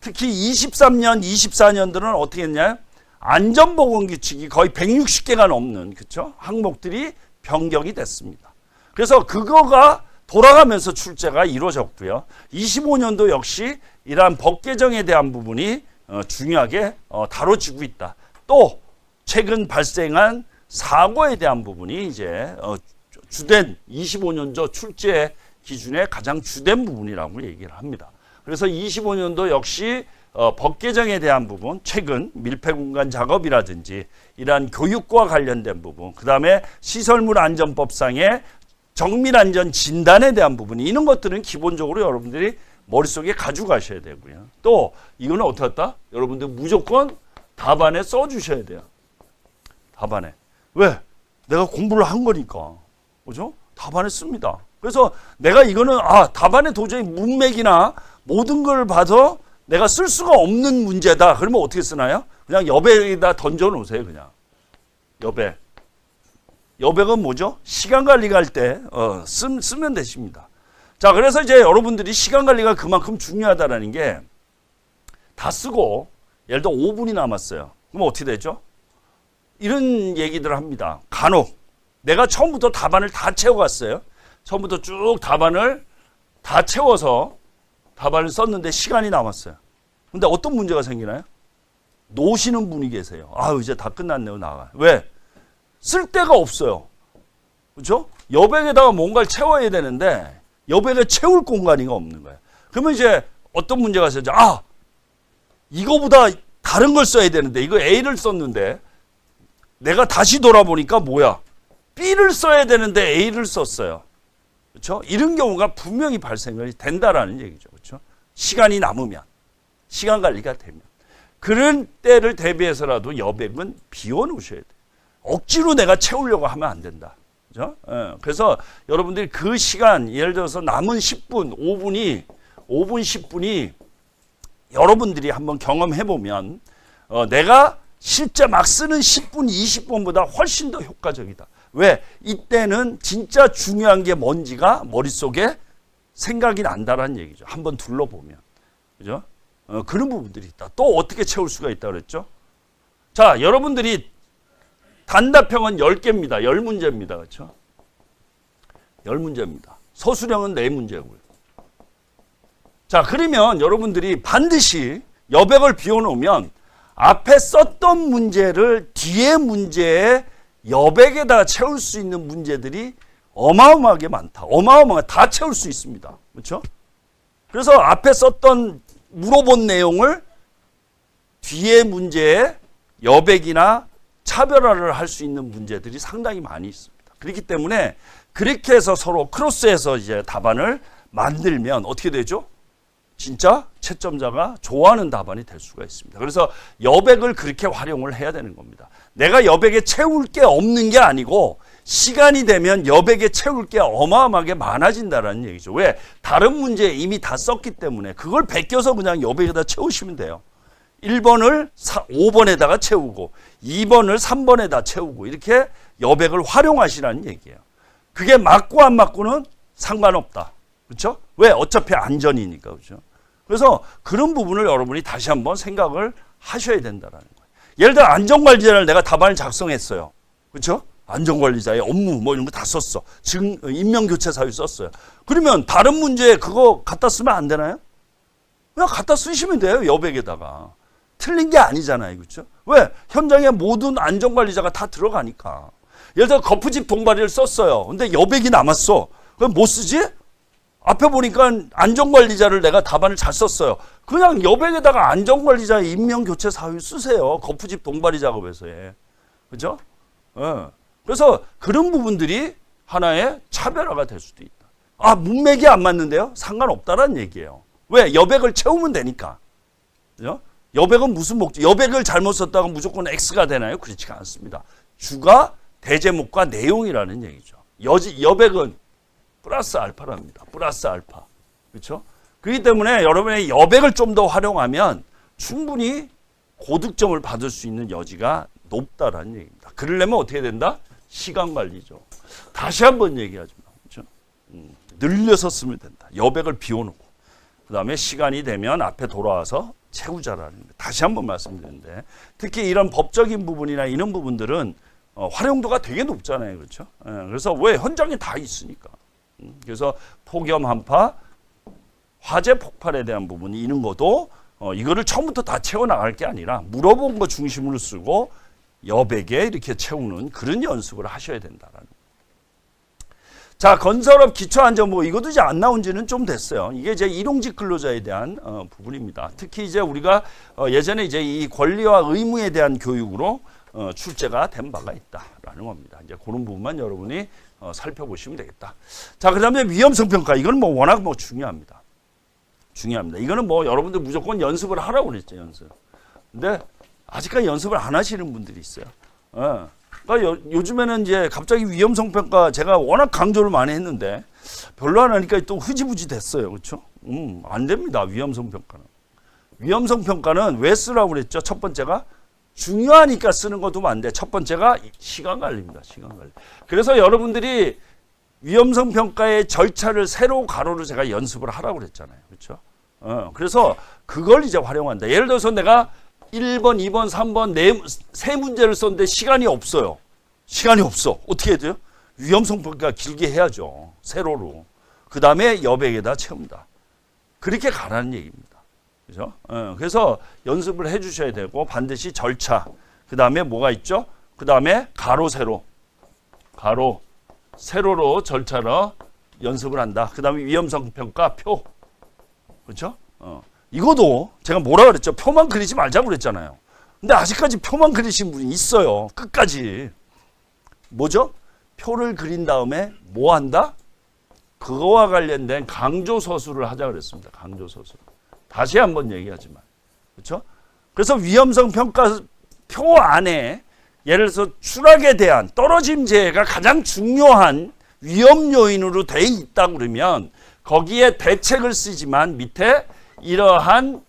특히 23년, 24년도는 어떻게 했냐? 안전보건규칙이 거의 160개가 넘는, 그쵸? 항목들이 변경이 됐습니다. 그래서 그거가 돌아가면서 출제가 이루어졌고요. 25년도 역시 이러한 법 개정에 대한 부분이 중요하게 다뤄지고 있다. 또 최근 발생한 사고에 대한 부분이 이제 주된 25년도 출제 기준의 가장 주된 부분이라고 얘기를 합니다. 그래서 25년도 역시 법 개정에 대한 부분, 최근 밀폐공간 작업이라든지 이러한 교육과 관련된 부분, 그 다음에 시설물 안전법상의 정밀안전 진단에 대한 부분, 이런 것들은 기본적으로 여러분들이 머릿속에 가져가셔야 되고요. 또 이거는 어떻게 했다? 여러분들 무조건 답안에 써주셔야 돼요. 답안에. 왜? 내가 공부를 한 거니까. 그죠? 답안에 씁니다. 그래서 내가 이거는 답안에 도저히 문맥이나 모든 걸 봐서 내가 쓸 수가 없는 문제다. 그러면 어떻게 쓰나요? 그냥 여백에다 던져 놓으세요. 그냥. 여백. 여백은 뭐죠? 시간 관리가 할 때 쓰면 되십니다. 자, 그래서 이제 여러분들이 시간 관리가 그만큼 중요하다라는 게 다 쓰고 예를 들어 5분이 남았어요. 그럼 어떻게 되죠? 이런 얘기들을 합니다. 간혹 내가 처음부터 답안을 다 채워갔어요. 처음부터 쭉 답안을 다 채워서 답안을 썼는데 시간이 남았어요. 근데 어떤 문제가 생기나요? 노시는 분이 계세요. 이제 다 끝났네요. 나가. 왜? 쓸 데가 없어요. 그렇죠? 여백에다가 뭔가를 채워야 되는데 여백에 채울 공간이 없는 거예요. 그러면 이제 어떤 문제가 생기죠? 이거보다 다른 걸 써야 되는데 이거 A를 썼는데 내가 다시 돌아보니까 뭐야? B를 써야 되는데 A를 썼어요. 그렇죠? 이런 경우가 분명히 발생이 된다라는 얘기죠. 그렇죠? 시간이 남으면, 시간 관리가 되면. 그런 때를 대비해서라도 여백은 비워놓으셔야 돼요. 억지로 내가 채우려고 하면 안 된다. 그죠? 그래서 여러분들이 그 시간, 예를 들어서 남은 10분, 5분, 10분이 여러분들이 한번 경험해 보면 내가 실제 막 쓰는 10분, 20분보다 훨씬 더 효과적이다. 왜? 이때는 진짜 중요한 게 뭔지가 머릿속에 생각이 난다라는 얘기죠. 한번 둘러보면. 그죠? 그런 부분들이 있다. 또 어떻게 채울 수가 있다 그랬죠? 자, 여러분들이 단답형은 10개입니다. 10문제입니다. 그렇죠? 10문제입니다. 서술형은 4문제고요. 자, 그러면 여러분들이 반드시 여백을 비워놓으면 앞에 썼던 문제를 뒤에 문제에 여백에다 채울 수 있는 문제들이 어마어마하게 많다. 어마어마하게 다 채울 수 있습니다. 그렇죠? 그래서 앞에 썼던 물어본 내용을 뒤에 문제에 여백이나 차별화를 할 수 있는 문제들이 상당히 많이 있습니다. 그렇기 때문에 그렇게 해서 서로 크로스해서 이제 답안을 만들면 어떻게 되죠? 진짜 채점자가 좋아하는 답안이 될 수가 있습니다. 그래서 여백을 그렇게 활용을 해야 되는 겁니다. 내가 여백에 채울 게 없는 게 아니고 시간이 되면 여백에 채울 게 어마어마하게 많아진다는 얘기죠. 왜? 다른 문제에 이미 다 썼기 때문에 그걸 베껴서 그냥 여백에다 채우시면 돼요. 1번을 5번에다가 채우고 2번을 3번에다 채우고 이렇게 여백을 활용하시라는 얘기예요. 그게 맞고 안 맞고는 상관없다. 그렇죠? 왜? 어차피 안전이니까. 그렇죠? 그래서 그런 부분을 여러분이 다시 한번 생각을 하셔야 된다는 거예요. 예를 들어 안전관리자를 내가 답안을 작성했어요. 그렇죠? 안전관리자의 업무 뭐 이런 거 다 썼어. 지금 임명교체 사유 썼어요. 그러면 다른 문제에 그거 갖다 쓰면 안 되나요? 그냥 갖다 쓰시면 돼요. 여백에다가. 틀린 게 아니잖아요. 그렇죠? 왜? 현장에 모든 안전관리자가 다 들어가니까. 예를 들어 거푸집 동바리를 썼어요. 근데 여백이 남았어. 그럼 뭐 쓰지? 앞에 보니까 안전관리자를 내가 답안을 잘 썼어요. 그냥 여백에다가 안전관리자 임명교체 사유 쓰세요. 거푸집 동바리 작업에서의. 그죠? 그래서 그런 부분들이 하나의 차별화가 될 수도 있다. 문맥이 안 맞는데요? 상관없다라는 얘기예요. 왜? 여백을 채우면 되니까. 그죠? 여백은 무슨 목적? 여백을 잘못 썼다가 무조건 X가 되나요? 그렇지가 않습니다. 주가 대제목과 내용이라는 얘기죠. 여백은 플러스 알파랍니다. 플러스 알파. 그렇죠? 그렇기 때문에 여러분의 여백을 좀 더 활용하면 충분히 고득점을 받을 수 있는 여지가 높다라는 얘기입니다. 그러려면 어떻게 된다? 시간 관리죠. 다시 한번 얘기하지만. 그렇죠? 늘려서 쓰면 된다. 여백을 비워놓고 그 다음에 시간이 되면 앞에 돌아와서 채우자라는 거예요. 다시 한번 말씀드리는데 특히 이런 법적인 부분이나 이런 부분들은 활용도가 되게 높잖아요. 그렇죠? 그래서 왜 현장에 다 있으니까. 그래서 폭염 한파, 화재 폭발에 대한 부분이 있는 것도 이거를 처음부터 다 채워나갈 게 아니라 물어본 거 중심으로 쓰고 여백에 이렇게 채우는 그런 연습을 하셔야 된다라는 거예요. 자, 건설업 기초안전보고 이것도 이제 안 나온 지는 좀 됐어요. 이게 이제 일용직 근로자에 대한 부분입니다. 특히 이제 우리가 예전에 이제 이 권리와 의무에 대한 교육으로 출제가 된 바가 있다라는 겁니다. 이제 그런 부분만 여러분이 살펴보시면 되겠다. 자, 그다음에 위험성 평가 이건 뭐 워낙 뭐 중요합니다. 이거는 뭐 여러분들 무조건 연습을 하라고 그랬죠, 연습. 근데 아직까지 연습을 안 하시는 분들이 있어요. 그러니까 요즘에는 이제 갑자기 위험성 평가 제가 워낙 강조를 많이 했는데 별로 안 하니까 또 흐지부지 됐어요. 그렇죠? 안 됩니다. 위험성 평가는. 위험성 평가는 왜 쓰라고 그랬죠? 첫 번째가 중요하니까 쓰는 것도 안 돼. 첫 번째가 시간 관리입니다. 시간 관리. 그래서 여러분들이 위험성 평가의 절차를 세로 가로로 제가 연습을 하라고 그랬잖아요. 그렇죠? 그래서 그걸 이제 활용한다. 예를 들어서 내가 1번, 2번, 3번 세 문제를 썼는데 시간이 없어요. 시간이 없어. 어떻게 해야 돼요? 위험성 평가 길게 해야죠. 세로로. 그 다음에 여백에다 채운다. 그렇게 가라는 얘기입니다. 그죠? 그래서 연습을 해 주셔야 되고 반드시 절차. 그 다음에 뭐가 있죠? 그 다음에 가로, 세로. 가로, 세로로 절차로 연습을 한다. 그 다음에 위험성 평가 표. 그렇죠? 이거도 제가 뭐라 그랬죠? 표만 그리지 말자고 그랬잖아요. 근데 아직까지 표만 그리신 분이 있어요. 끝까지. 뭐죠? 표를 그린 다음에 뭐 한다? 그거와 관련된 강조서술을 하자 그랬습니다. 강조서술. 다시 한번 얘기하지만. 그렇죠? 그래서 위험성 평가 표 안에 예를 들어서 추락에 대한 떨어짐 재해가 가장 중요한 위험 요인으로 돼 있다 그러면 거기에 대책을 쓰지만 밑에 이러한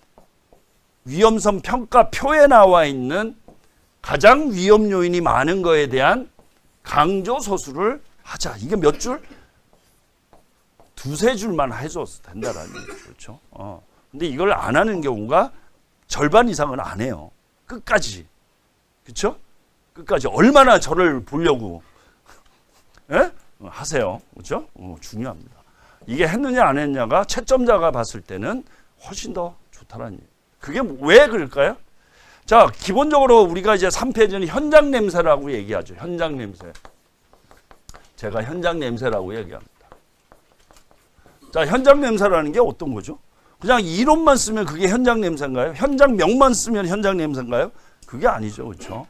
위험성 평가표에 나와 있는 가장 위험 요인이 많은 거에 대한 강조 서술을 하자. 이게 몇 줄? 두세 줄만 해줘도 된다라는 거죠. 그렇죠? 근데 이걸 안 하는 경우가 절반 이상은 안 해요. 끝까지. 그렇죠? 끝까지 얼마나 저를 보려고 하세요. 그렇죠? 중요합니다. 이게 했느냐 안 했느냐가 채점자가 봤을 때는 훨씬 더 좋다라는 얘기예요. 그게 왜 그럴까요? 자, 기본적으로 우리가 이제 3페이지는 현장 냄새라고 얘기하죠. 현장 냄새. 제가 현장 냄새라고 얘기합니다. 자, 현장 냄새라는 게 어떤 거죠? 그냥 이론만 쓰면 그게 현장 냄새인가요? 현장명만 쓰면 현장 냄새인가요? 그게 아니죠. 그렇죠?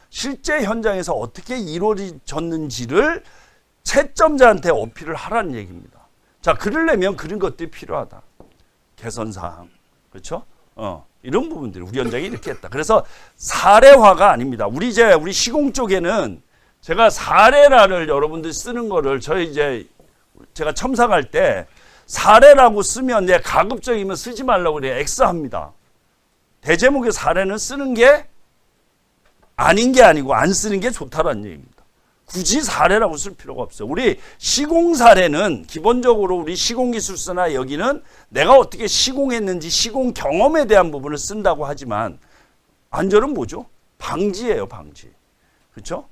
실제 현장에서 어떻게 이루어졌는지를 채점자한테 어필을 하라는 얘기입니다. 자, 그러려면 그런 것들이 필요하다. 개선사항. 그렇죠? 이런 부분들이 우리 현장이 이렇게 했다. 그래서 사례화가 아닙니다. 우리 시공 쪽에는 제가 사례라를 여러분들 쓰는 거를 제가 첨삭할 때 사례라고 쓰면 가급적이면 쓰지 말라고 그래요. X합니다. 대제목의 사례는 쓰는 게 아닌 게 아니고 안 쓰는 게 좋다라는 얘기입니다. 굳이 사례라고 쓸 필요가 없어요. 우리 시공 사례는 기본적으로 우리 시공기술서나 여기는 내가 어떻게 시공했는지 시공 경험에 대한 부분을 쓴다고 하지만 안전은 뭐죠? 방지예요, 방지. 그렇죠?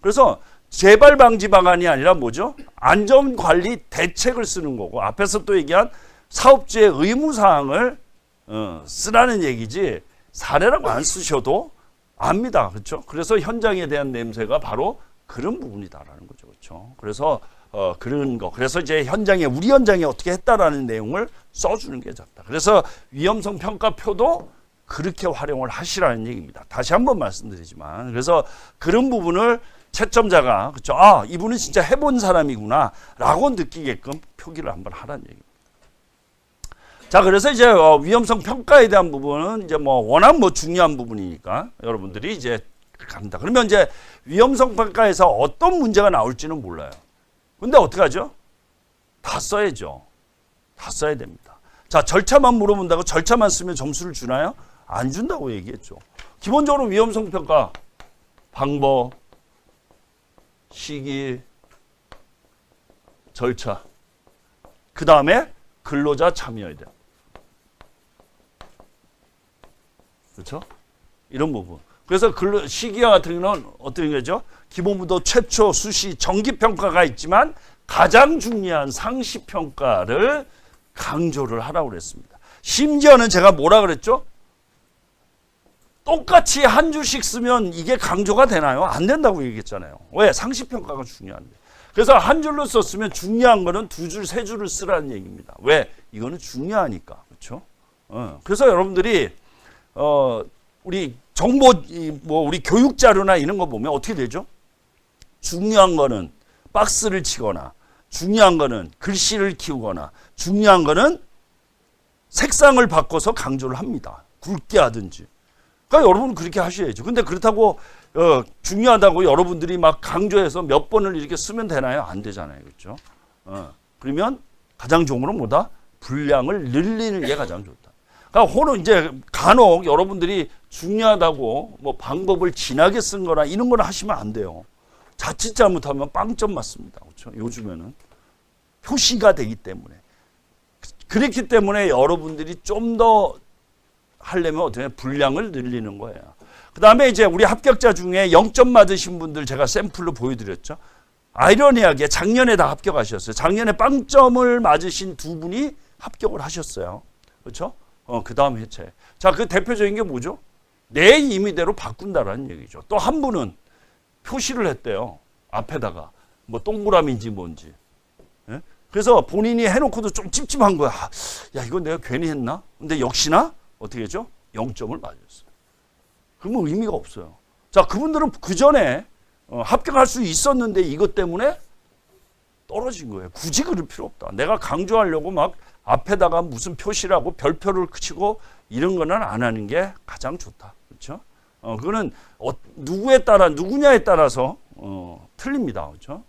그래서 재발 방지 방안이 아니라 뭐죠? 안전관리 대책을 쓰는 거고 앞에서 또 얘기한 사업주의 의무사항을 쓰라는 얘기지 사례라고 안 쓰셔도 압니다. 그렇죠? 그래서 현장에 대한 냄새가 바로 그런 부분이다라는 거죠. 그렇죠? 그래서 그런 거. 그래서 이제 우리 현장에 어떻게 했다라는 내용을 써주는 게 좋다. 그래서 위험성 평가표도 그렇게 활용을 하시라는 얘기입니다. 다시 한번 말씀드리지만 그래서 그런 부분을 채점자가 그렇죠? 아, 이분은 진짜 해본 사람이구나라고 느끼게끔 표기를 한번 하라는 얘기입니다. 자, 그래서 이제 위험성 평가에 대한 부분은 이제 워낙 중요한 부분이니까 여러분들이 이제 간다. 그러면 이제 위험성 평가에서 어떤 문제가 나올지는 몰라요. 근데 어떻게 하죠? 다 써야죠. 다 써야 됩니다. 자, 절차만 물어본다고 절차만 쓰면 점수를 주나요? 안 준다고 얘기했죠. 기본적으로 위험성 평가 방법, 시기, 절차. 그 다음에 근로자 참여에 대한. 그렇죠? 이런 부분. 그래서 시기와 같은 경우는 어떤 거죠? 기본부도 최초 수시 정기평가가 있지만 가장 중요한 상시평가를 강조를 하라고 그랬습니다. 심지어는 제가 뭐라 그랬죠? 똑같이 한 줄씩 쓰면 이게 강조가 되나요? 안 된다고 얘기했잖아요. 왜? 상시평가가 중요한데. 그래서 한 줄로 썼으면 중요한 거는 두 줄, 세 줄을 쓰라는 얘기입니다. 왜? 이거는 중요하니까. 그렇죠? 그래서 여러분들이 우리 정보 우리 교육 자료나 이런 거 보면 어떻게 되죠? 중요한 거는 박스를 치거나 중요한 거는 글씨를 키우거나 중요한 거는 색상을 바꿔서 강조를 합니다. 굵게 하든지. 그러니까 여러분은 그렇게 하셔야죠. 근데 그렇다고 중요하다고 여러분들이 막 강조해서 몇 번을 이렇게 쓰면 되나요? 안 되잖아요. 그렇죠? 그러면 가장 좋은 건 뭐다? 분량을 늘리는 게 가장 좋다. 그러니까 혹은 이제 간혹 여러분들이 중요하다고 뭐 방법을 진하게 쓴 거나 이런 거는 하시면 안 돼요. 자칫 잘못하면 빵점 맞습니다. 그렇죠? 요즘에는 표시가 되기 때문에. 그렇기 때문에 여러분들이 좀 더 하려면 어떻게 분량을 늘리는 거예요. 그 다음에 이제 우리 합격자 중에 0점 맞으신 분들 제가 샘플로 보여드렸죠. 아이러니하게 작년에 다 합격하셨어요. 작년에 빵점을 맞으신 두 분이 합격을 하셨어요. 그렇죠? 그 다음 해체. 자, 그 대표적인 게 뭐죠? 내 임의대로 바꾼다라는 얘기죠. 또 한 분은 표시를 했대요. 앞에다가. 뭐 동그라미인지 뭔지. 예? 그래서 본인이 해놓고도 좀 찝찝한 거야. 야, 이건 내가 괜히 했나? 근데 역시나 어떻게 했죠? 0점을 맞았어요. 그러면 의미가 없어요. 자, 그분들은 그 전에 합격할 수 있었는데 이것 때문에 떨어진 거예요. 굳이 그럴 필요 없다. 내가 강조하려고 막 앞에다가 무슨 표시라고 별표를 치고 이런 거는 안 하는 게 가장 좋다. 그렇죠? 그거는 누구냐에 따라서 틀립니다. 그렇죠?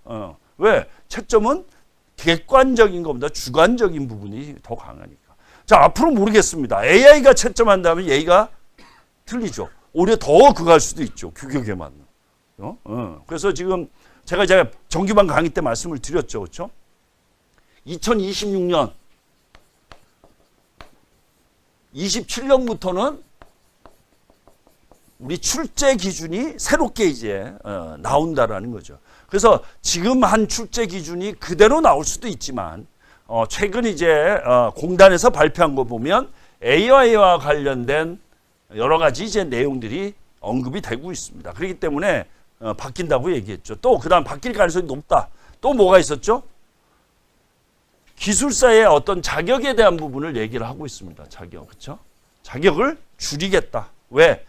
왜? 채점은 객관적인 것보다 주관적인 부분이 더 강하니까. 자, 앞으로 모르겠습니다. AI가 채점한다면 얘가 틀리죠. 오히려 더 그거 할 수도 있죠. 규격에 맞는. 그래서 지금 제가 이제 정규반 강의 때 말씀을 드렸죠. 그렇죠? 2026년 27년부터는 우리 출제 기준이 새롭게 이제 나온다라는 거죠. 그래서 지금 한 출제 기준이 그대로 나올 수도 있지만 최근 이제 공단에서 발표한 거 보면 AI와 관련된 여러 가지 이제 내용들이 언급이 되고 있습니다. 그렇기 때문에 바뀐다고 얘기했죠. 또 그다음 바뀔 가능성이 높다. 또 뭐가 있었죠? 기술사의 어떤 자격에 대한 부분을 얘기를 하고 있습니다. 자격, 그렇죠? 자격을 줄이겠다. 왜?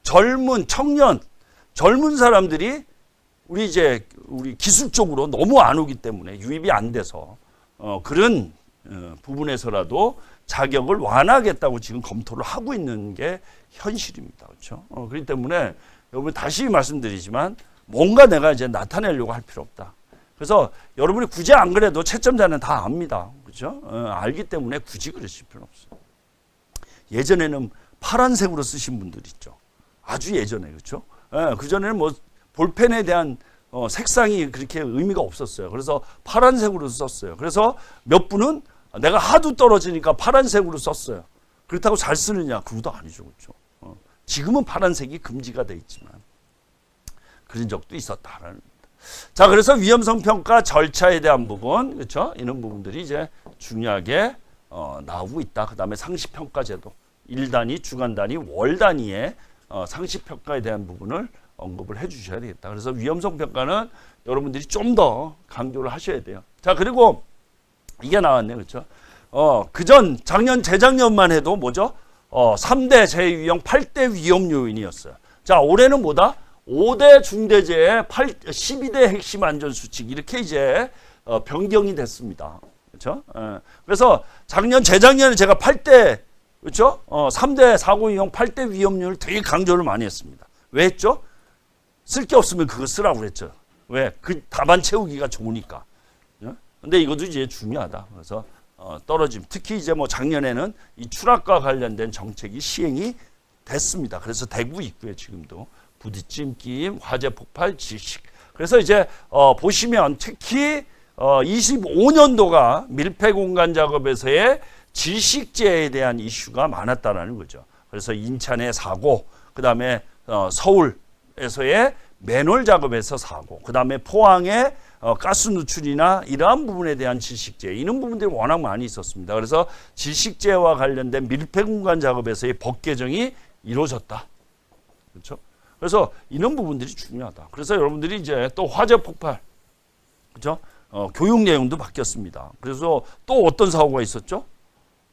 젊은 사람들이 우리 기술 쪽으로 너무 안 오기 때문에 유입이 안 돼서 그런 부분에서라도 자격을 완화하겠다고 지금 검토를 하고 있는 게 현실입니다. 그렇죠? 그렇기 때문에 여러분 다시 말씀드리지만 뭔가 내가 이제 나타내려고 할 필요 없다. 그래서 여러분이 굳이 안 그래도 채점자는 다 압니다. 그렇죠? 알기 때문에 굳이 그러실 필요는 없어요. 예전에는 파란색으로 쓰신 분들 있죠. 아주 예전에. 그렇죠? 그전에는 뭐 볼펜에 대한 색상이 그렇게 의미가 없었어요. 그래서 파란색으로 썼어요. 그래서 몇 분은 내가 하도 떨어지니까 파란색으로 썼어요. 그렇다고 잘 쓰느냐? 그것도 아니죠. 그렇죠? 지금은 파란색이 금지가 돼 있지만 그런 적도 있었다라는. 자, 그래서 위험성 평가 절차에 대한 부분, 그렇죠? 이런 부분들이 이제 중요하게 나오고 있다. 그다음에 상시 평가 제도, 일 단위, 주간 단위, 월 단위의 상시 평가에 대한 부분을 언급을 해 주셔야 되겠다. 그래서 위험성 평가는 여러분들이 좀 더 강조를 하셔야 돼요. 자, 그리고 이게 나왔네요. 그렇죠? 그전 작년 재작년만 해도 뭐죠? 3대 재유형 8대 위험 요인이었어요. 자, 올해는 뭐다? 5대 중대재해 12대 핵심 안전수칙 이렇게 이제 변경이 됐습니다. 그렇죠? 그래서 재작년에 제가 8대 그렇죠? 3대 사고 유형 8대 위험률을 되게 강조를 많이 했습니다. 왜 했죠? 쓸 게 없으면 그거 쓰라고 그랬죠. 왜? 그 답안 채우기가 좋으니까. 근데 이것도 이제 중요하다. 그래서 떨어짐. 특히 이제 뭐 작년에는 이 추락과 관련된 정책이 시행이 됐습니다. 그래서 되고 있고요. 지금도 부딪힘, 끼임, 화재 폭발, 질식. 그래서 이제 보시면 특히 25년도가 밀폐 공간 작업에서의 질식제에 대한 이슈가 많았다라는 거죠. 그래서 인천의 사고, 그 다음에 서울에서의 맨홀 작업에서 사고, 그 다음에 포항의 가스 누출이나 이러한 부분에 대한 질식제, 이런 부분들이 워낙 많이 있었습니다. 그래서 질식제와 관련된 밀폐 공간 작업에서의 법 개정이 이루어졌다. 그렇죠? 그래서 이런 부분들이 중요하다. 그래서 여러분들이 이제 또 화재 폭발, 그렇죠? 교육 내용도 바뀌었습니다. 그래서 또 어떤 사고가 있었죠?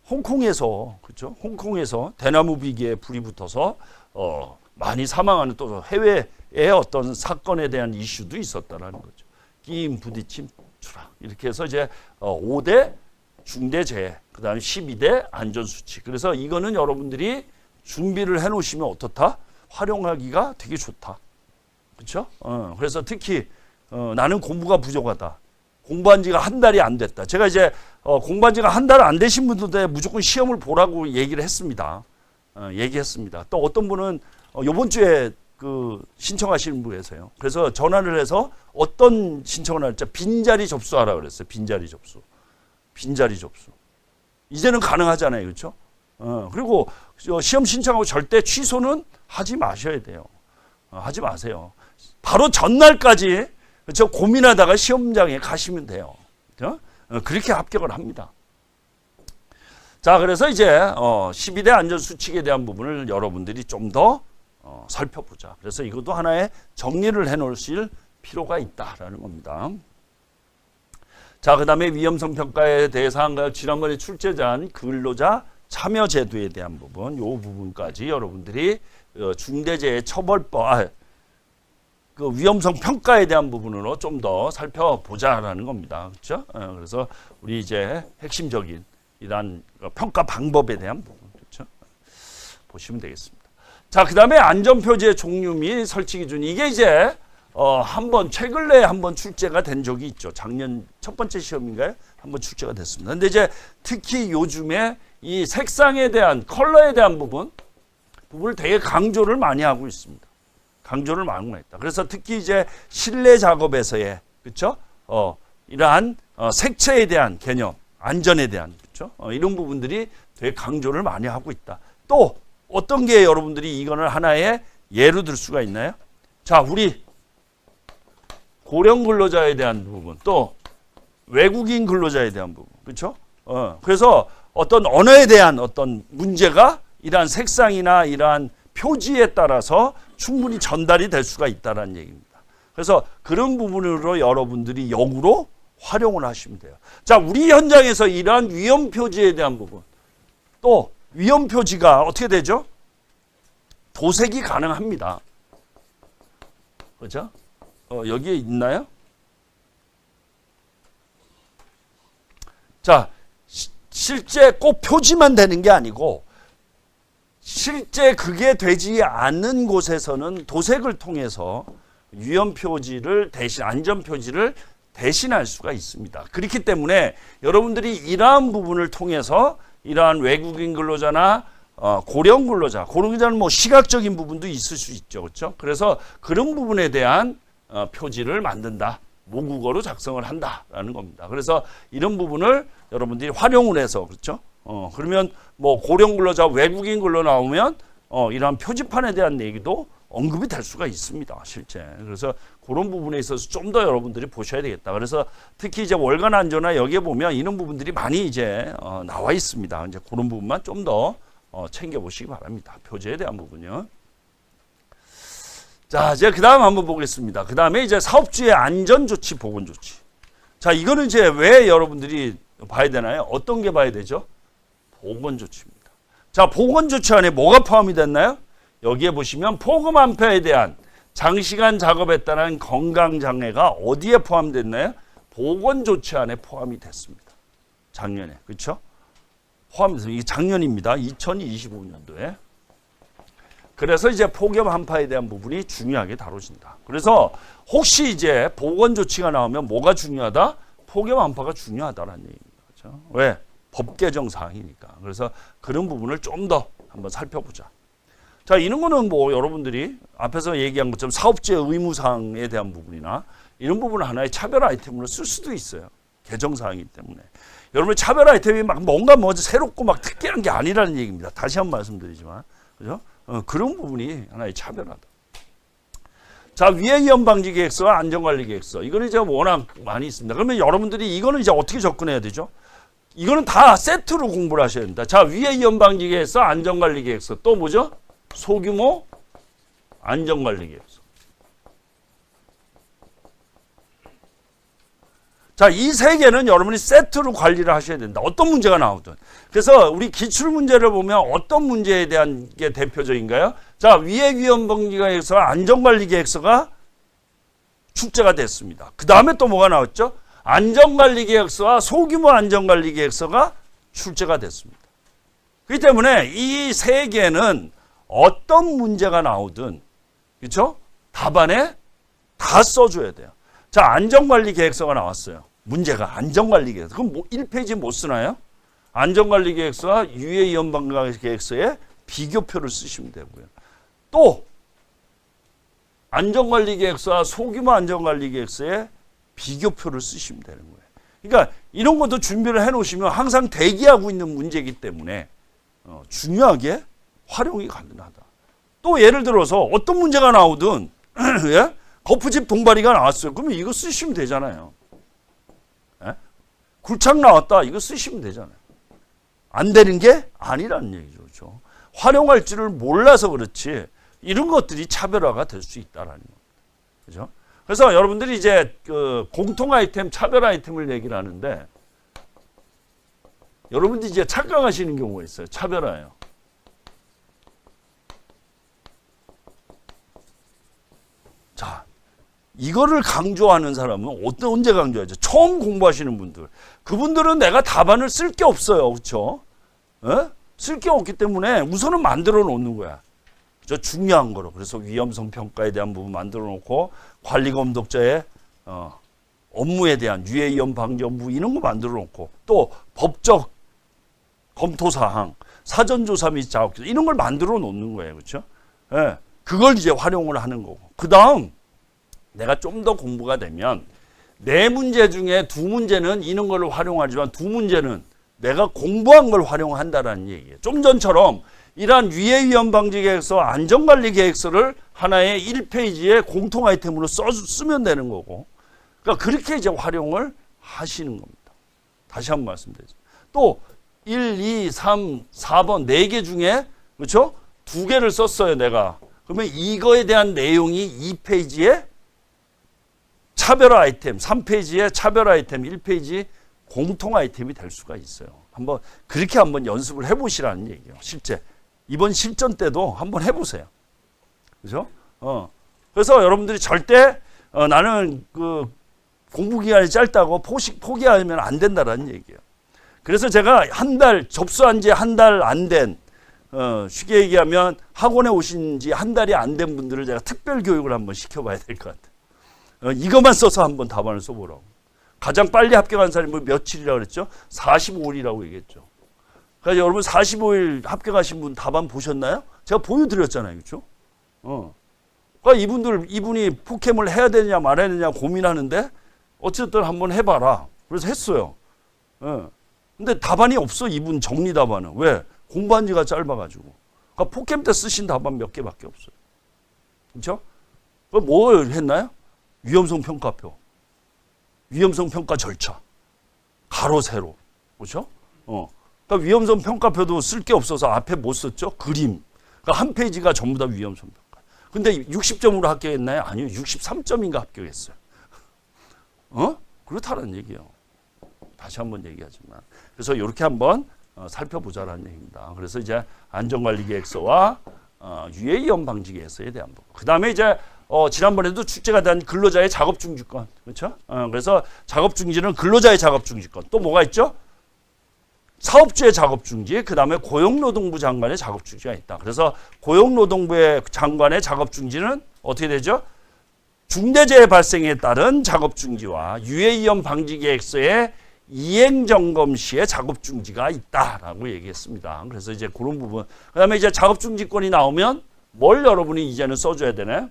홍콩에서, 그렇죠? 홍콩에서 대나무 비계에 불이 붙어서 많이 사망하는 또 해외의 어떤 사건에 대한 이슈도 있었다라는 거죠. 끼임, 부딪힘, 추락. 이렇게 해서 이제 5대 중대재해, 그 다음에 12대 안전수칙. 그래서 이거는 여러분들이 준비를 해 놓으시면 어떻다? 활용하기가 되게 좋다. 그렇죠? 그래서 특히 나는 공부가 부족하다. 공부한 지가 한 달이 안 됐다. 제가 이제 공부한 지가 한 달 안 되신 분들한테 무조건 시험을 보라고 얘기를 했습니다. 얘기했습니다. 또 어떤 분은 이번 주에 그 신청하시는 분이세요. 그래서 전화를 해서 어떤 신청을 할지 빈자리 접수하라 그랬어요. 빈자리 접수. 빈자리 접수. 이제는 가능하잖아요. 그렇죠? 그리고 시험 신청하고 절대 취소는 하지 마셔야 돼요. 하지 마세요. 바로 전날까지 그렇죠? 고민하다가 시험장에 가시면 돼요. 그렇죠? 그렇게 합격을 합니다. 자, 그래서 이제 12대 안전수칙에 대한 부분을 여러분들이 좀 더 살펴보자. 그래서 이것도 하나의 정리를 해놓으실 필요가 있다라는 겁니다. 자, 그 다음에 위험성 평가에 대해서 지난번에 출제한 근로자 참여 제도에 대한 부분, 이 부분까지 여러분들이 중대재해 처벌법, 그 위험성 평가에 대한 부분으로 좀 더 살펴보자라는 겁니다. 그렇죠? 그래서 우리 이제 핵심적인 이러한 평가 방법에 대한 부분, 그렇죠? 보시면 되겠습니다. 자, 그 다음에 안전표지의 종류 및 설치 기준. 이게 이제 한번 최근에 한번 출제가 된 적이 있죠. 작년 첫 번째 시험인가요? 한번 출제가 됐습니다. 근데 이제 특히 요즘에 이 색상에 대한 컬러에 대한 부분을 되게 강조를 많이 하고 있습니다. 강조를 많이 했다. 그래서 특히 이제 실내 작업에서의 그렇죠? 이러한 색채에 대한 개념, 안전에 대한 그렇죠? 이런 부분들이 되게 강조를 많이 하고 있다. 또 어떤 게 여러분들이 이거는 하나의 예로 들 수가 있나요? 자, 우리 고령 근로자에 대한 부분, 또 외국인 근로자에 대한 부분, 그렇죠? 그래서 어떤 언어에 대한 어떤 문제가 이러한 색상이나 이러한 표지에 따라서 충분히 전달이 될 수가 있다는 얘기입니다. 그래서 그런 부분으로 여러분들이 역으로 활용을 하시면 돼요. 자, 우리 현장에서 이러한 위험 표지에 대한 부분, 또 위험 표지가 어떻게 되죠? 도색이 가능합니다. 그렇죠? 여기에 있나요? 자, 실제 꼭 표지만 되는 게 아니고 실제 그게 되지 않는 곳에서는 도색을 통해서 위험 표지를 대신 안전 표지를 대신할 수가 있습니다. 그렇기 때문에 여러분들이 이러한 부분을 통해서 이러한 외국인 근로자나 고령 근로자는 뭐 시각적인 부분도 있을 수 있죠, 그렇죠? 그래서 그런 부분에 대한 표지를 만든다, 모국어로 작성을 한다라는 겁니다. 그래서 이런 부분을 여러분들이 활용을 해서 그렇죠? 그러면 뭐 고령 근로자, 외국인 근로 나오면 이러한 표지판에 대한 얘기도 언급이 될 수가 있습니다, 실제. 그래서 그런 부분에 있어서 좀 더 여러분들이 보셔야 되겠다. 그래서 특히 이제 월간 안전화 여기에 보면 이런 부분들이 많이 이제 나와 있습니다. 이제 그런 부분만 좀 더 챙겨 보시기 바랍니다. 표지에 대한 부분요. 자, 이제 그 다음 한번 보겠습니다. 그 다음에 이제 사업주의 안전조치, 보건조치. 자, 이거는 이제 왜 여러분들이 봐야 되나요? 어떤 게 봐야 되죠? 보건조치입니다. 자, 보건조치 안에 뭐가 포함이 됐나요? 여기에 보시면 폭음 한파에 대한 장시간 작업에 따른 건강장애가 어디에 포함됐나요? 보건조치 안에 포함이 됐습니다. 작년에. 그렇죠? 포함돼서 이게 작년입니다. 2025년도에. 그래서 이제 폭염 한파에 대한 부분이 중요하게 다뤄진다. 그래서 혹시 이제 보건조치가 나오면 뭐가 중요하다? 폭염 한파가 중요하다라는 얘기입니다. 그렇죠? 왜? 법 개정 사항이니까. 그래서 그런 부분을 좀 더 한번 살펴보자. 자, 이런 거는 뭐 여러분들이 앞에서 얘기한 것처럼 사업주의 의무사항에 대한 부분이나 이런 부분을 하나의 차별 아이템으로 쓸 수도 있어요. 개정사항이기 때문에. 여러분 차별 아이템이 막 뭔가 뭐 새롭고 막 특이한 게 아니라는 얘기입니다. 다시 한번 말씀드리지만. 그죠? 그런 부분이 하나의 차별하다. 자, 위해위험 방지 계획서와 안전관리 계획서. 이거는 이제 워낙 많이 있습니다. 그러면 여러분들이 이거는 이제 어떻게 접근해야 되죠? 이거는 다 세트로 공부를 하셔야 된다. 자, 위해위험 방지 계획서, 안전관리 계획서. 또 뭐죠? 소규모 안전관리 계획서. 자, 이 세 개는 여러분이 세트로 관리를 하셔야 된다. 어떤 문제가 나오든. 그래서 우리 기출 문제를 보면 어떤 문제에 대한 게 대표적인가요? 자, 위해위험 방지 계획서, 안전관리 계획서가 출제가 됐습니다. 그 다음에 또 뭐가 나왔죠? 안전관리 계획서와 소규모 안전관리 계획서가 출제가 됐습니다. 그렇기 때문에 이 세 개는 어떤 문제가 나오든, 그렇죠? 답안에 다 써줘야 돼요. 자, 안전관리 계획서가 나왔어요. 문제가 안전관리 계획서. 그럼 뭐 1페이지 못 쓰나요? 안전관리 계획서와 유해위험 방지 계획서에 비교표를 쓰시면 되고요. 또 안전관리 계획서와 소규모 안전관리 계획서에 비교표를 쓰시면 되는 거예요. 그러니까 이런 것도 준비를 해놓으시면 항상 대기하고 있는 문제이기 때문에 중요하게 활용이 가능하다. 또 예를 들어서 어떤 문제가 나오든 예? 거푸집 동바리가 나왔어요. 그러면 이거 쓰시면 되잖아요. 예? 굴착 나왔다. 이거 쓰시면 되잖아요. 안 되는 게 아니라는 얘기죠. 그렇죠? 활용할 줄을 몰라서 그렇지 이런 것들이 차별화가 될 수 있다라는 겁니다. 그렇죠? 그래서 여러분들이 이제 그 공통 아이템, 차별 아이템을 얘기를 하는데 여러분들이 이제 착각하시는 경우가 있어요. 차별화예요. 자, 이거를 강조하는 사람은 언제 강조하죠? 처음 공부하시는 분들. 그분들은 내가 답안을 쓸 게 없어요. 그렇죠? 쓸 게 없기 때문에 우선은 만들어 놓는 거야. 저 중요한 거로. 그래서 위험성 평가에 대한 부분 만들어 놓고 관리 감독자의 업무에 대한 유해위험 방지 업무 이런 거 만들어 놓고 또 법적 검토 사항, 사전 조사 및 작업 이런 걸 만들어 놓는 거예요. 그렇죠? 예. 그걸 이제 활용을 하는 거고. 그다음 내가 좀 더 공부가 되면 네 문제 중에 두 문제는 이런 걸 활용하지만 두 문제는 내가 공부한 걸 활용한다라는 얘기예요. 좀 전처럼 이러한 위해위험 방지 계획서, 안전관리 계획서를 하나의 1페이지에 공통 아이템으로 쓰면 되는 거고. 그러니까 그렇게 이제 활용을 하시는 겁니다. 다시 한번 말씀드리겠습니다. 또 1, 2, 3, 4번 4개 중에 그렇죠? 2개를 썼어요, 내가. 그러면 이거에 대한 내용이 2페이지에 차별 아이템, 3페이지에 차별 아이템, 1페이지 공통 아이템이 될 수가 있어요. 한번 그렇게 한번 연습을 해보시라는 얘기예요. 실제 이번 실전 때도 한번 해보세요. 그렇죠? 그래서 여러분들이 절대 나는 그 공부 기간이 짧다고 포기하면 안 된다라는 얘기예요. 그래서 제가 한 달 접수한 지 한 달 안 된 쉽게 얘기하면 학원에 오신 지 한 달이 안 된 분들을 제가 특별 교육을 한번 시켜봐야 될 것 같아요. 이것만 써서 한번 답안을 써보라고. 가장 빨리 합격한 사람이 며칠이라고 그랬죠? 45일이라고 얘기했죠. 그러니까 여러분 45일 합격하신 분 답안 보셨나요? 제가 보여드렸잖아요. 그렇죠? 그러니까 이분이 포캠을 해야 되느냐 말아야 되느냐 고민하는데 어쨌든 한번 해봐라. 그래서 했어요. 근데 답안이 없어. 이분 정리 답안은. 왜? 공부한 지가 짧아가지고. 그러니까 포캠 때 쓰신 답안 몇 개밖에 없어요. 그렇죠? 뭘 했나요? 위험성 평가표. 위험성 평가 절차. 가로 세로. 그렇죠? 그러니까 위험성 평가표도 쓸 게 없어서 앞에 못 썼죠? 그림. 그러니까 한 페이지가 전부 다 위험성 평가. 근데 60점으로 합격했나요? 아니요. 63점인가 합격했어요. 그렇다는 얘기예요. 다시 한번 얘기하지만. 그래서 이렇게 한번 살펴보자라는 얘기입니다. 그래서 이제 안전관리 계획서와 유해위험 방지 계획서에 대한 부분. 그 다음에 이제 지난번에도 출제가 된 근로자의 작업중지권. 그렇죠? 그래서 작업중지는 근로자의 작업중지권. 또 뭐가 있죠? 사업주의 작업중지, 그 다음에 고용노동부 장관의 작업중지가 있다. 그래서 고용노동부의 장관의 작업중지는 어떻게 되죠? 중대재해 발생에 따른 작업중지와 유해위험 방지 계획서의 이행점검 시에 작업중지가 있다라고 얘기했습니다. 그래서 이제 그런 부분. 그 다음에 이제 작업중지권이 나오면 뭘 여러분이 이제는 써줘야 되네?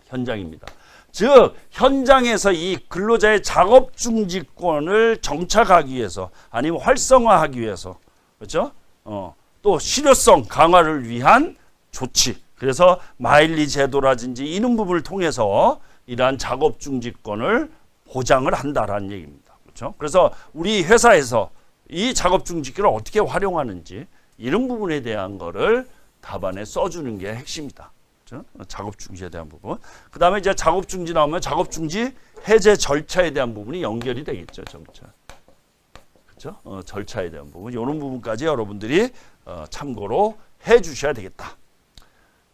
현장입니다. 즉 현장에서 이 근로자의 작업 중지권을 정착하기 위해서 아니면 활성화하기 위해서 그렇죠? 또 실효성 강화를 위한 조치. 그래서 마일리 제도라든지 이런 부분을 통해서 이러한 작업 중지권을 보장을 한다라는 얘기입니다. 그렇죠? 그래서 우리 회사에서 이 작업 중지권을 어떻게 활용하는지 이런 부분에 대한 거를 답안에 써주는 게 핵심이다. 그렇죠? 작업 중지에 대한 부분. 그 다음에 이제 작업 중지 나오면 작업 중지 해제 절차에 대한 부분이 연결이 되겠죠. 절차. 그렇죠? 절차에 대한 부분. 이런 부분까지 여러분들이 참고로 해 주셔야 되겠다.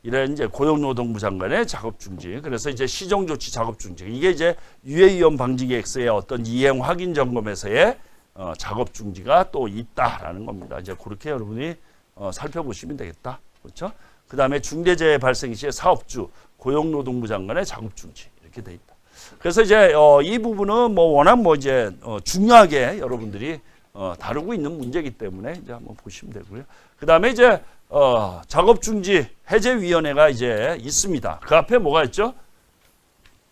이런 이제 고용노동부 장관의 작업 중지. 그래서 이제 시정조치 작업 중지. 이게 이제 유해위험 방지 계획서의 어떤 이행 확인 점검에서의 작업 중지가 또 있다라는 겁니다. 이제 그렇게 여러분이 살펴보시면 되겠다. 그렇죠? 그 다음에 중대재해 발생 시에 사업주, 고용노동부 장관의 작업 중지 이렇게 돼 있다. 그래서 이제 이 부분은 뭐 워낙 뭐 이제 중요하게 여러분들이 다루고 있는 문제이기 때문에 이제 한번 보시면 되고요. 그 다음에 이제 작업 중지 해제위원회가 이제 있습니다. 그 앞에 뭐가 있죠?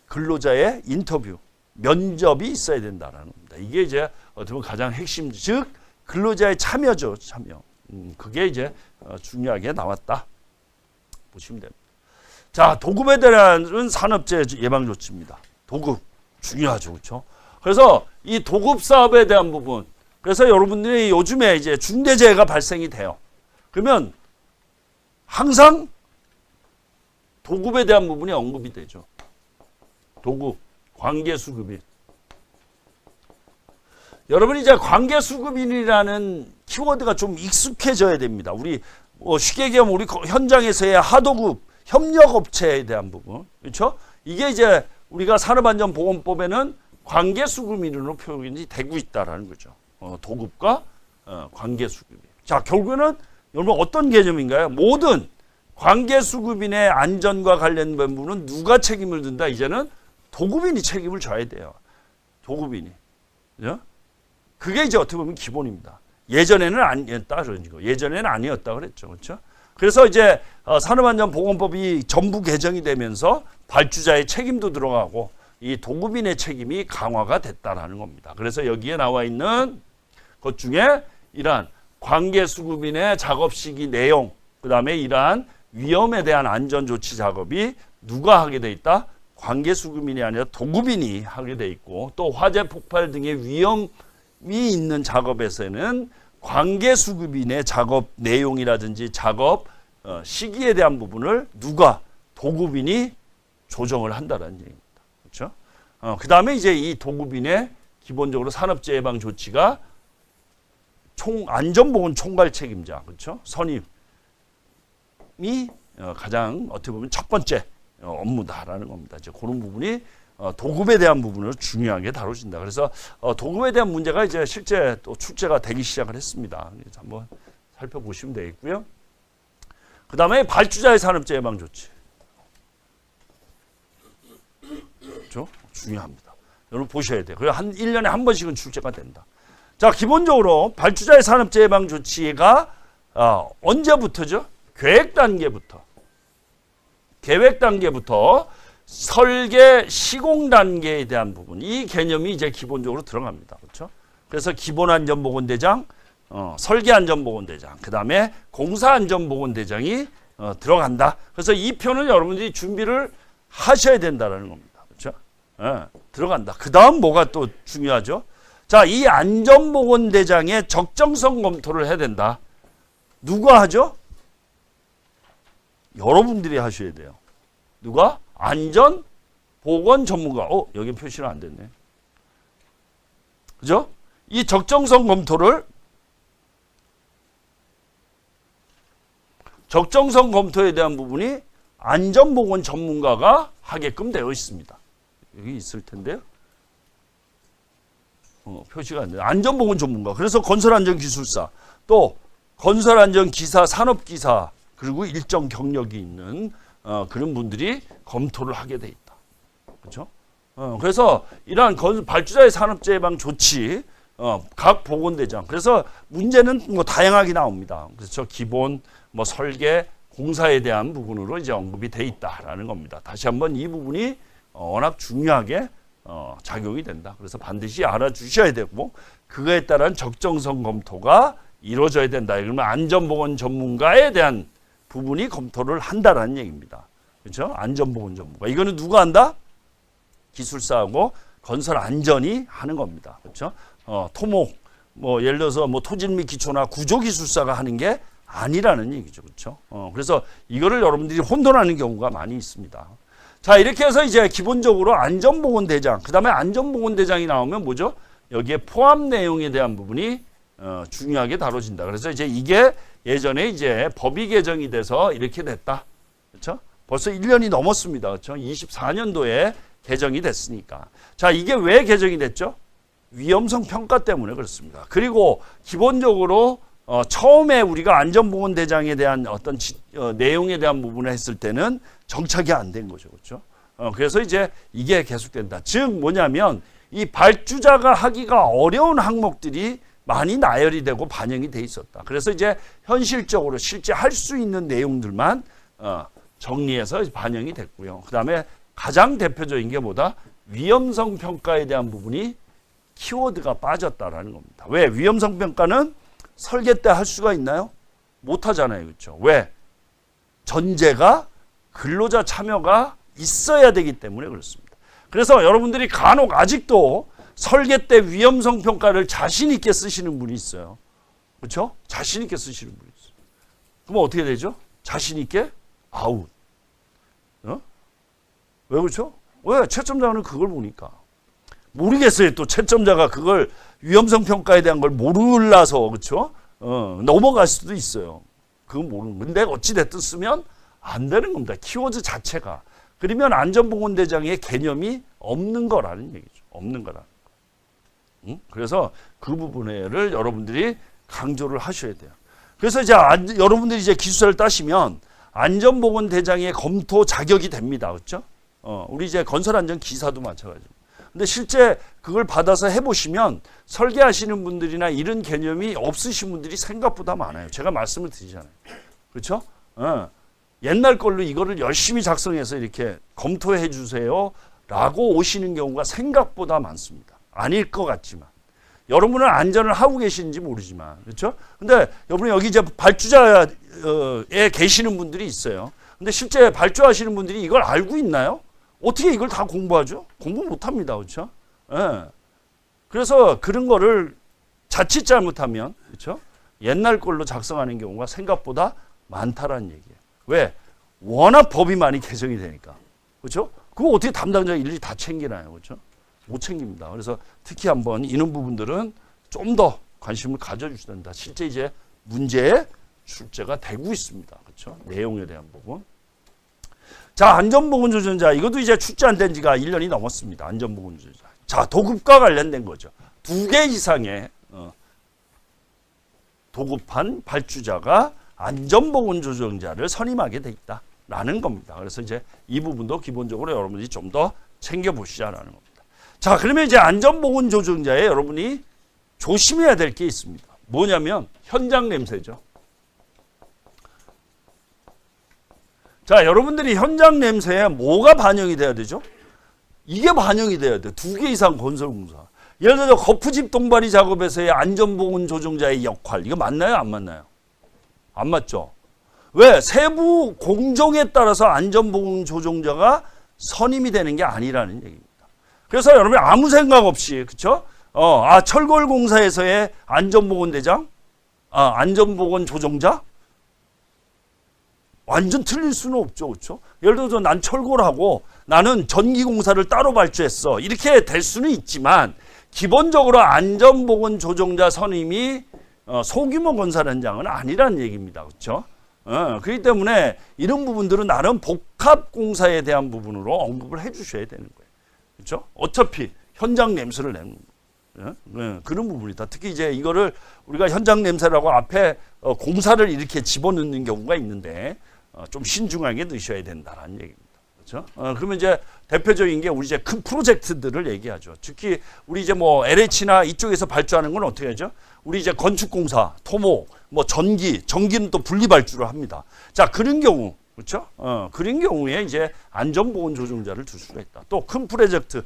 근로자의 인터뷰, 면접이 있어야 된다라는 겁니다. 이게 이제 어떻게 보면 가장 핵심, 즉 근로자의 참여죠, 참여. 그게 이제 중요하게 나왔다. 보시면 됩니다. 자, 도급에 대한 산업재해 예방 조치입니다. 도급 중요하죠, 그렇죠? 그래서 이 도급 사업에 대한 부분, 그래서 여러분들이 요즘에 이제 중대재해가 발생이 돼요. 그러면 항상 도급에 대한 부분이 언급이 되죠. 도급, 관계수급인. 여러분이 이제 관계수급인이라는 키워드가 좀 익숙해져야 됩니다. 우리 쉽게 얘기하면 우리 현장에서의 하도급, 협력업체에 대한 부분. 그렇죠? 이게 이제 우리가 산업안전보건법에는 관계수급인으로 표현이 되고 있다라는 거죠. 도급과 관계수급인. 자, 결국에는 여러분 어떤 개념인가요? 모든 관계수급인의 안전과 관련된 부분은 누가 책임을 진다? 이제는 도급인이 책임을 져야 돼요. 도급인이. 그죠? 그게 이제 어떻게 보면 기본입니다. 예전에는 아니었다 그런 거. 예전에는 아니었다 그랬죠. 그렇죠? 그래서 이제 산업안전보건법이 전부 개정이 되면서 발주자의 책임도 들어가고 이 도급인의 책임이 강화가 됐다라는 겁니다. 그래서 여기에 나와 있는 것 중에 이러한 관계수급인의 작업 시기 내용, 그다음에 이러한 위험에 대한 안전조치 작업이 누가 하게 돼 있다? 관계수급인이 아니라 도급인이 하게 돼 있고, 또 화재 폭발 등의 위험이 있는 작업에서는 관계수급인의 작업 내용이라든지 작업 시기에 대한 부분을 누가? 도급인이 조정을 한다는 얘기입니다. 그렇죠? 그 다음에 이제 이 도급인의 기본적으로 산업재해 예방 조치가 안전보건 총괄 책임자, 그렇죠? 선임이 가장 어떻게 보면 첫 번째 업무다라는 겁니다. 이제 그런 부분이 도급에 대한 부분을 중요하게 다뤄진다. 그래서 도급에 대한 문제가 이제 실제 또 출제가 되기 시작을 했습니다. 그래서 한번 살펴보시면 되겠고요. 그 다음에 발주자의 산업재해 예방 조치. 그렇죠? 중요합니다. 여러분 보셔야 돼요. 그리고 1년에 한 번씩은 출제가 된다. 자, 기본적으로 발주자의 산업재해 예방 조치가 언제부터죠? 계획 단계부터 설계 시공 단계에 대한 부분, 이 개념이 이제 기본적으로 들어갑니다. 그렇죠? 그래서 기본안전보건대장, 설계안전보건대장, 그 다음에 공사안전보건대장이 들어간다. 그래서 이 표는 여러분들이 준비를 하셔야 된다는 겁니다. 그렇죠? 들어간다. 그 다음 뭐가 또 중요하죠? 자, 이 안전보건대장의 적정성 검토를 해야 된다. 누가 하죠? 여러분들이 하셔야 돼요. 누가? 안전보건 전문가. 여기 표시는 안 됐네. 그죠? 이 적정성 검토에 대한 부분이 안전보건 전문가가 하게끔 되어 있습니다. 여기 있을 텐데요. 표시가 안 돼요. 안전보건 전문가. 그래서 건설안전기술사, 또 건설안전기사, 산업기사, 그리고 일정 경력이 있는 그런 분들이 검토를 하게 돼 있다. 그렇죠? 그래서 이러한 발주자의 산업재해 예방 조치, 각 보건대장. 그래서 문제는 뭐 다양하게 나옵니다. 그렇죠? 기본, 설계, 공사에 대한 부분으로 이제 언급이 돼 있다라는 겁니다. 다시 한번 이 부분이 워낙 중요하게 작용이 된다. 그래서 반드시 알아주셔야 되고 그거에 따른 적정성 검토가 이루어져야 된다. 그러면 안전보건 전문가에 대한 부분이 검토를 한다라는 얘기입니다. 그렇죠? 안전보건 전문가. 이거는 누가 한다? 기술사하고 건설 안전이 하는 겁니다. 그렇죠? 토목, 뭐 예를 들어서 뭐 토질 및 기초나 구조 기술사가 하는 게 아니라는 얘기죠. 그렇죠? 그래서 이거를 여러분들이 혼돈하는 경우가 많이 있습니다. 자, 이렇게 해서 이제 기본적으로 안전보건대장, 그 다음에 안전보건대장이 나오면 뭐죠? 여기에 포함 내용에 대한 부분이 중요하게 다뤄진다. 그래서 이제 이게 예전에 이제 법이 개정이 돼서 이렇게 됐다. 그렇죠? 벌써 1년이 넘었습니다. 그렇죠? 24년도에 개정이 됐으니까. 자, 이게 왜 개정이 됐죠? 위험성 평가 때문에 그렇습니다. 그리고 기본적으로 처음에 우리가 안전보건대장에 대한 어떤 내용에 대한 부분을 했을 때는 정착이 안 된 거죠. 그렇죠? 그래서 이제 이게 계속된다. 즉 뭐냐면 이 발주자가 하기가 어려운 항목들이 많이 나열이 되고 반영이 돼 있었다. 그래서 이제 현실적으로 실제 할 수 있는 내용들만 정리해서 반영이 됐고요. 그 다음에 가장 대표적인 게 뭐다? 위험성 평가에 대한 부분이 키워드가 빠졌다라는 겁니다. 왜? 위험성 평가는 설계 때 할 수가 있나요? 못 하잖아요. 그렇죠? 왜? 전제가 근로자 참여가 있어야 되기 때문에 그렇습니다. 그래서 여러분들이 간혹 아직도 설계 때 위험성 평가를 자신 있게 쓰시는 분이 있어요. 그렇죠? 자신 있게 쓰시는 분이 있어요. 그럼 어떻게 되죠? 자신 있게 아웃. 왜 그렇죠? 왜? 채점자는 그걸 보니까. 모르겠어요. 또 채점자가 그걸 위험성 평가에 대한 걸 모르라서 그렇죠? 넘어갈 수도 있어요. 그건 모르는 건데 어찌 됐든 쓰면 안 되는 겁니다. 키워드 자체가. 그러면 안전보건대장의 개념이 없는 거라는 얘기죠. 없는 거라는 거. 그래서 그 부분을 여러분들이 강조를 하셔야 돼요. 그래서 이제 여러분들이 이제 기술사를 따시면 안전보건대장의 검토 자격이 됩니다. 그렇죠? 우리 이제 건설안전 기사도 마찬가지입니다. 근데 실제 그걸 받아서 해보시면 설계하시는 분들이나 이런 개념이 없으신 분들이 생각보다 많아요. 제가 말씀을 드리잖아요. 그렇죠? 옛날 걸로 이거를 열심히 작성해서 이렇게 검토해 주세요 라고 오시는 경우가 생각보다 많습니다. 아닐 것 같지만. 여러분은 안전을 하고 계시는지 모르지만. 그렇죠? 근데 여러분 여기 이제 발주자에 계시는 분들이 있어요. 근데 실제 발주하시는 분들이 이걸 알고 있나요? 어떻게 이걸 다 공부하죠? 공부 못합니다. 그렇죠? 예. 그래서 그런 거를 자칫 잘못하면 그렇죠? 옛날 걸로 작성하는 경우가 생각보다 많다라는 얘기예요. 왜? 워낙 법이 많이 개정이 되니까. 그렇죠? 그거 어떻게 담당자 일일이 다 챙기나요? 그렇죠? 못 챙깁니다. 그래서 특히 한번 이런 부분들은 좀 더 관심을 가져주셔야 된다. 실제 이제 문제에 출제가 되고 있습니다. 그렇죠? 내용에 대한 부분. 자, 안전보건조정자. 이것도 이제 출제 안 된 지가 1년이 넘었습니다. 안전보건조정자. 자, 도급과 관련된 거죠. 2개 이상의 도급한 발주자가 안전보건조정자를 선임하게 돼 있다라는 겁니다. 그래서 이제 이 부분도 기본적으로 여러분들이 좀 더 챙겨보시자라는 겁니다. 자, 그러면 이제 안전보건조정자에 여러분이 조심해야 될 게 있습니다. 뭐냐면 현장 냄새죠. 자, 여러분들이 현장 냄새에 뭐가 반영이 돼야 되죠? 이게 반영이 돼야 돼. 2개 이상 건설공사. 예를 들어 거푸집 동바리 작업에서의 안전보건조정자의 역할. 이거 맞나요? 안 맞나요? 안 맞죠? 왜? 세부 공정에 따라서 안전보건조정자가 선임이 되는 게 아니라는 얘기입니다. 그래서 여러분이 아무 생각 없이, 그쵸? 철골공사에서의 안전보건대장? 안전보건조정자? 완전 틀릴 수는 없죠. 그렇죠? 예를 들어서 난 철거를 하고 나는 전기공사를 따로 발주했어. 이렇게 될 수는 있지만 기본적으로 안전보건조정자 선임이 소규모 건설 현장은 아니라는 얘기입니다. 그렇죠? 그렇기 때문에 이런 부분들은 나름 복합공사에 대한 부분으로 언급을 해 주셔야 되는 거예요. 그렇죠? 어차피 현장 냄새를 내는 거예요. 그런 부분이다. 특히 이제 이거를 우리가 현장 냄새라고 앞에 공사를 이렇게 집어넣는 경우가 있는데 좀 신중하게 넣으셔야 된다는 얘기입니다. 그렇죠? 그러면 이제 대표적인 게 우리 이제 큰 프로젝트들을 얘기하죠. 특히 우리 이제 뭐 LH나 이쪽에서 발주하는 건 어떻게 하죠? 우리 이제 건축공사, 토목, 뭐 전기는 또 분리 발주를 합니다. 자, 그런 경우, 그렇죠? 그런 경우에 이제 안전보건 조종자를 둘 수가 있다. 또 큰 프로젝트,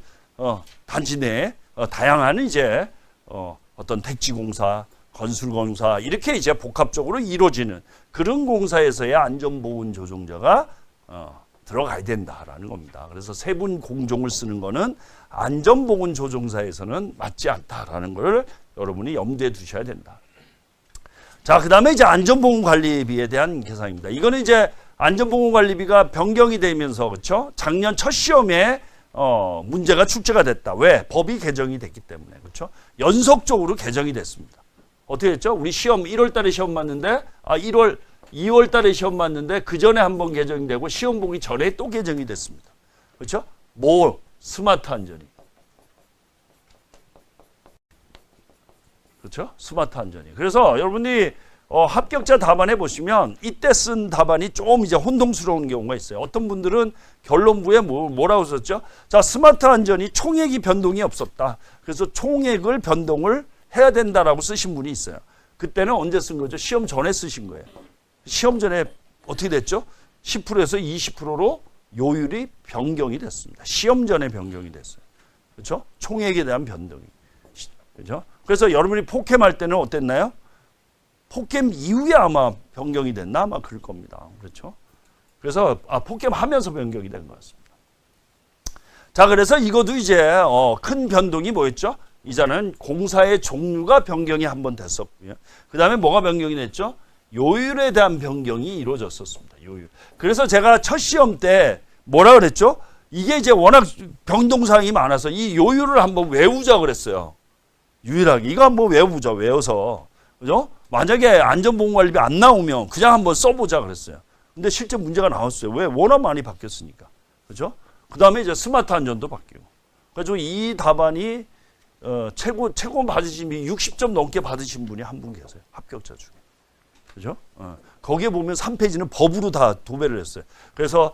단지 내에 다양한 이제 어떤 택지공사, 건술공사 이렇게 이제 복합적으로 이루어지는 그런 공사에서의 안전보건 조종자가 들어가야 된다라는 겁니다. 그래서 세분 공종을 쓰는 거는 안전보건 조종사에서는 맞지 않다라는 걸 여러분이 염두에 두셔야 된다. 자, 그다음에 이제 안전보건관리비에 대한 계산입니다. 이거는 이제 안전보건관리비가 변경이 되면서 그렇죠? 작년 첫 시험에 문제가 출제가 됐다. 왜? 법이 개정이 됐기 때문에 그렇죠? 연속적으로 개정이 됐습니다. 어떻게 했죠? 우리 시험 1월 달에 시험 봤는데 2월 달에 시험 봤는데 그 전에 한번 개정이 되고 시험 보기 전에 또 개정이 됐습니다. 그렇죠? 스마트 안전이. 그렇죠? 스마트 안전이. 그래서 여러분이 합격자 답안에 보시면 이때 쓴 답안이 좀 이제 혼동스러운 경우가 있어요. 어떤 분들은 결론부에 뭐라고 썼죠? 자, 스마트 안전이 총액이 변동이 없었다. 그래서 총액을 변동을 해야 된다라고 쓰신 분이 있어요. 그때는 언제 쓴 거죠? 시험 전에 쓰신 거예요. 시험 전에 어떻게 됐죠? 10%에서 20%로 요율이 변경이 됐습니다. 시험 전에 변경이 됐어요. 그렇죠? 총액에 대한 변동이. 그렇죠? 그래서 여러분이 포캠 할 때는 어땠나요? 포캠 이후에 아마 변경이 됐나? 아마 그럴 겁니다. 그렇죠? 그래서 포캠 하면서 변경이 된 것 같습니다. 자, 그래서 이것도 이제 큰 변동이 뭐였죠? 이제는 공사의 종류가 변경이 한번 됐었고요. 그 다음에 뭐가 변경이 됐죠? 요율에 대한 변경이 이루어졌었습니다. 요율. 그래서 제가 첫 시험 때 뭐라 그랬죠? 이게 이제 워낙 변동사항이 많아서 이 요율을 한번 외우자 그랬어요. 유일하게. 이거 한번 외워보자. 외워서. 그죠? 만약에 안전보건관리비 안 나오면 그냥 한번 써보자 그랬어요. 근데 실제 문제가 나왔어요. 왜? 워낙 많이 바뀌었으니까. 그죠? 그 다음에 이제 스마트 안전도 바뀌고. 그래서 이 답안이 최고 받으신 분이 60점 넘게 받으신 분이 한 분 계세요. 합격자 중에. 그죠? 거기에 보면 3페이지는 법으로 다 도배를 했어요. 그래서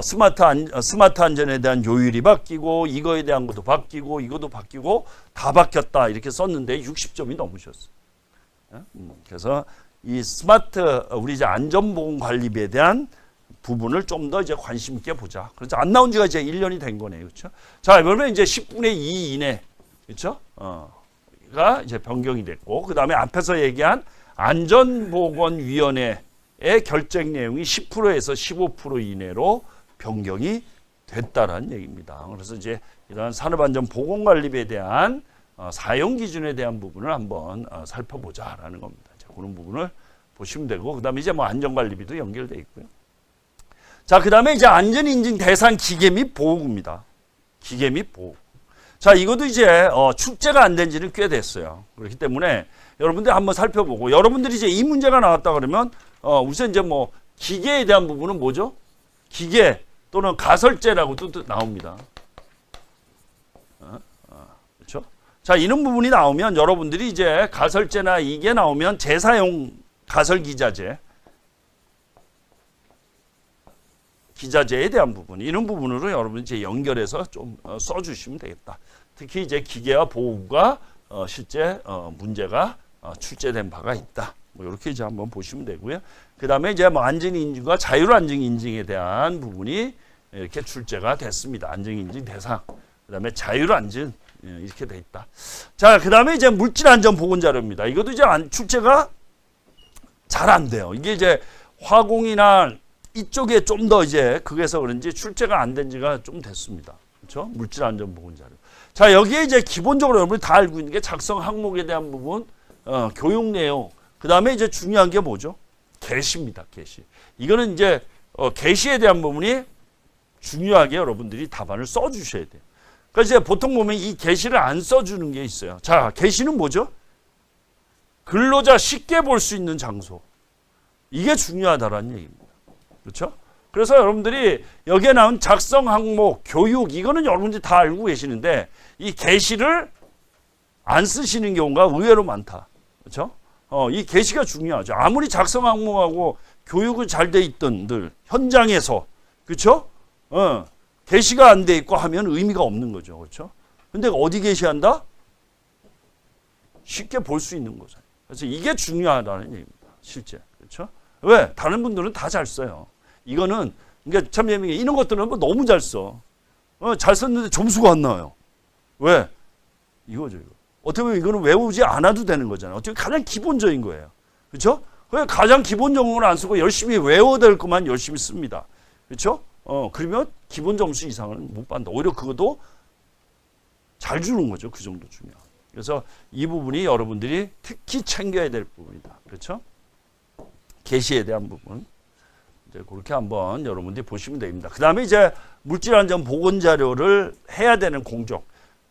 스마트 안전에 대한 요율이 바뀌고 이거에 대한 것도 바뀌고 이것도 바뀌고 다 바뀌었다 이렇게 썼는데 60점이 넘으셨어요. 그래서 이 우리 이제 안전보건관리비에 대한 부분을 좀 더 이제 관심 있게 보자. 그래서 안 나온 지가 이제 1년이 된 거네요. 그렇죠? 자, 그러면 이제 10분의 2 이내. 그렇죠? 가 이제 변경이 됐고 그다음에 앞에서 얘기한 안전보건위원회의 결정 내용이 10%에서 15% 이내로 변경이 됐다라는 얘기입니다. 그래서 이제 이러한 산업안전보건관리비에 대한 사용 기준에 대한 부분을 한번 살펴보자라는 겁니다. 자, 그런 부분을 보시면 되고 그다음에 이제 뭐 안전관리비도 연결돼 있고요. 자, 그다음에 이제 안전인증 대상 기계 및 보호구입니다. 기계 및 보호. 자, 이것도 이제 출제가 안 된 지는 꽤 됐어요. 그렇기 때문에 여러분들 한번 살펴보고 여러분들이 이제 이 문제가 나왔다 그러면 우선 이제 뭐 기계에 대한 부분은 뭐죠? 기계 또는 가설제라고도 나옵니다. 그렇죠? 자, 이런 부분이 나오면 여러분들이 이제 가설제나 이게 나오면 재사용 가설기자재 기자재에 대한 부분, 이런 부분으로 여러분이 이제 연결해서 좀 써주시면 되겠다. 특히 이제 기계와 보호가 실제 문제가 출제된 바가 있다. 뭐 이렇게 이제 한번 보시면 되고요. 그 다음에 이제 뭐 안전인증과 자율안전인증에 대한 부분이 이렇게 출제가 됐습니다. 안전인증 대상, 그 다음에 자율안전 이렇게 돼 있다. 자, 그 다음에 이제 물질안전보건자료입니다. 이것도 이제 출제가 잘 안 돼요. 이게 이제 화공이나 이쪽에 좀 더 이제 그래서 그런지 출제가 안 된 지가 좀 됐습니다. 그렇죠? 물질안전보건자료. 자, 여기에 이제 기본적으로 여러분이 다 알고 있는 게 작성 항목에 대한 부분, 교육 내용. 그 다음에 이제 중요한 게 뭐죠? 게시입니다. 게시. 이거는 이제 게시에 대한 부분이 중요하게 여러분들이 답안을 써주셔야 돼요. 그러니까 이제 보통 보면 이 게시를 안 써주는 게 있어요. 자, 게시는 뭐죠? 근로자 쉽게 볼 수 있는 장소. 이게 중요하다라는 얘기입니다. 그렇죠? 그래서 여러분들이 여기에 나온 작성 항목, 교육 이거는 여러분들이 다 알고 계시는데 이 게시를 안 쓰시는 경우가 의외로 많다. 그렇죠? 이 게시가 중요하죠. 아무리 작성 항목하고 교육은 잘 돼 있던들 현장에서 그렇죠? 게시가 안 돼 있고 하면 의미가 없는 거죠. 그렇죠? 근데 어디 게시한다? 쉽게 볼 수 있는 거죠. 그래서 이게 중요하다는 얘기입니다. 실제. 그렇죠? 왜? 다른 분들은 다 잘 써요. 이거는 그러니까 참 재미있게 이런 것들은 뭐 너무 잘 써. 잘 썼는데 점수가 안 나와요. 왜? 이거죠. 이거. 어떻게 보면 이거는 외우지 않아도 되는 거잖아요. 어떻게 가장 기본적인 거예요. 그렇죠? 가장 기본적인 건 안 쓰고 열심히 외워야 될 것만 열심히 씁니다. 그렇죠? 그러면 기본 점수 이상은 못 받는다. 오히려 그것도 잘 주는 거죠. 그 정도 주면. 그래서 이 부분이 여러분들이 특히 챙겨야 될 부분이다. 그렇죠? 게시에 대한 부분. 이제 그렇게 한번 여러분들이 보시면 됩니다. 그 다음에 이제 물질안전 보건 자료를 해야 되는 공정.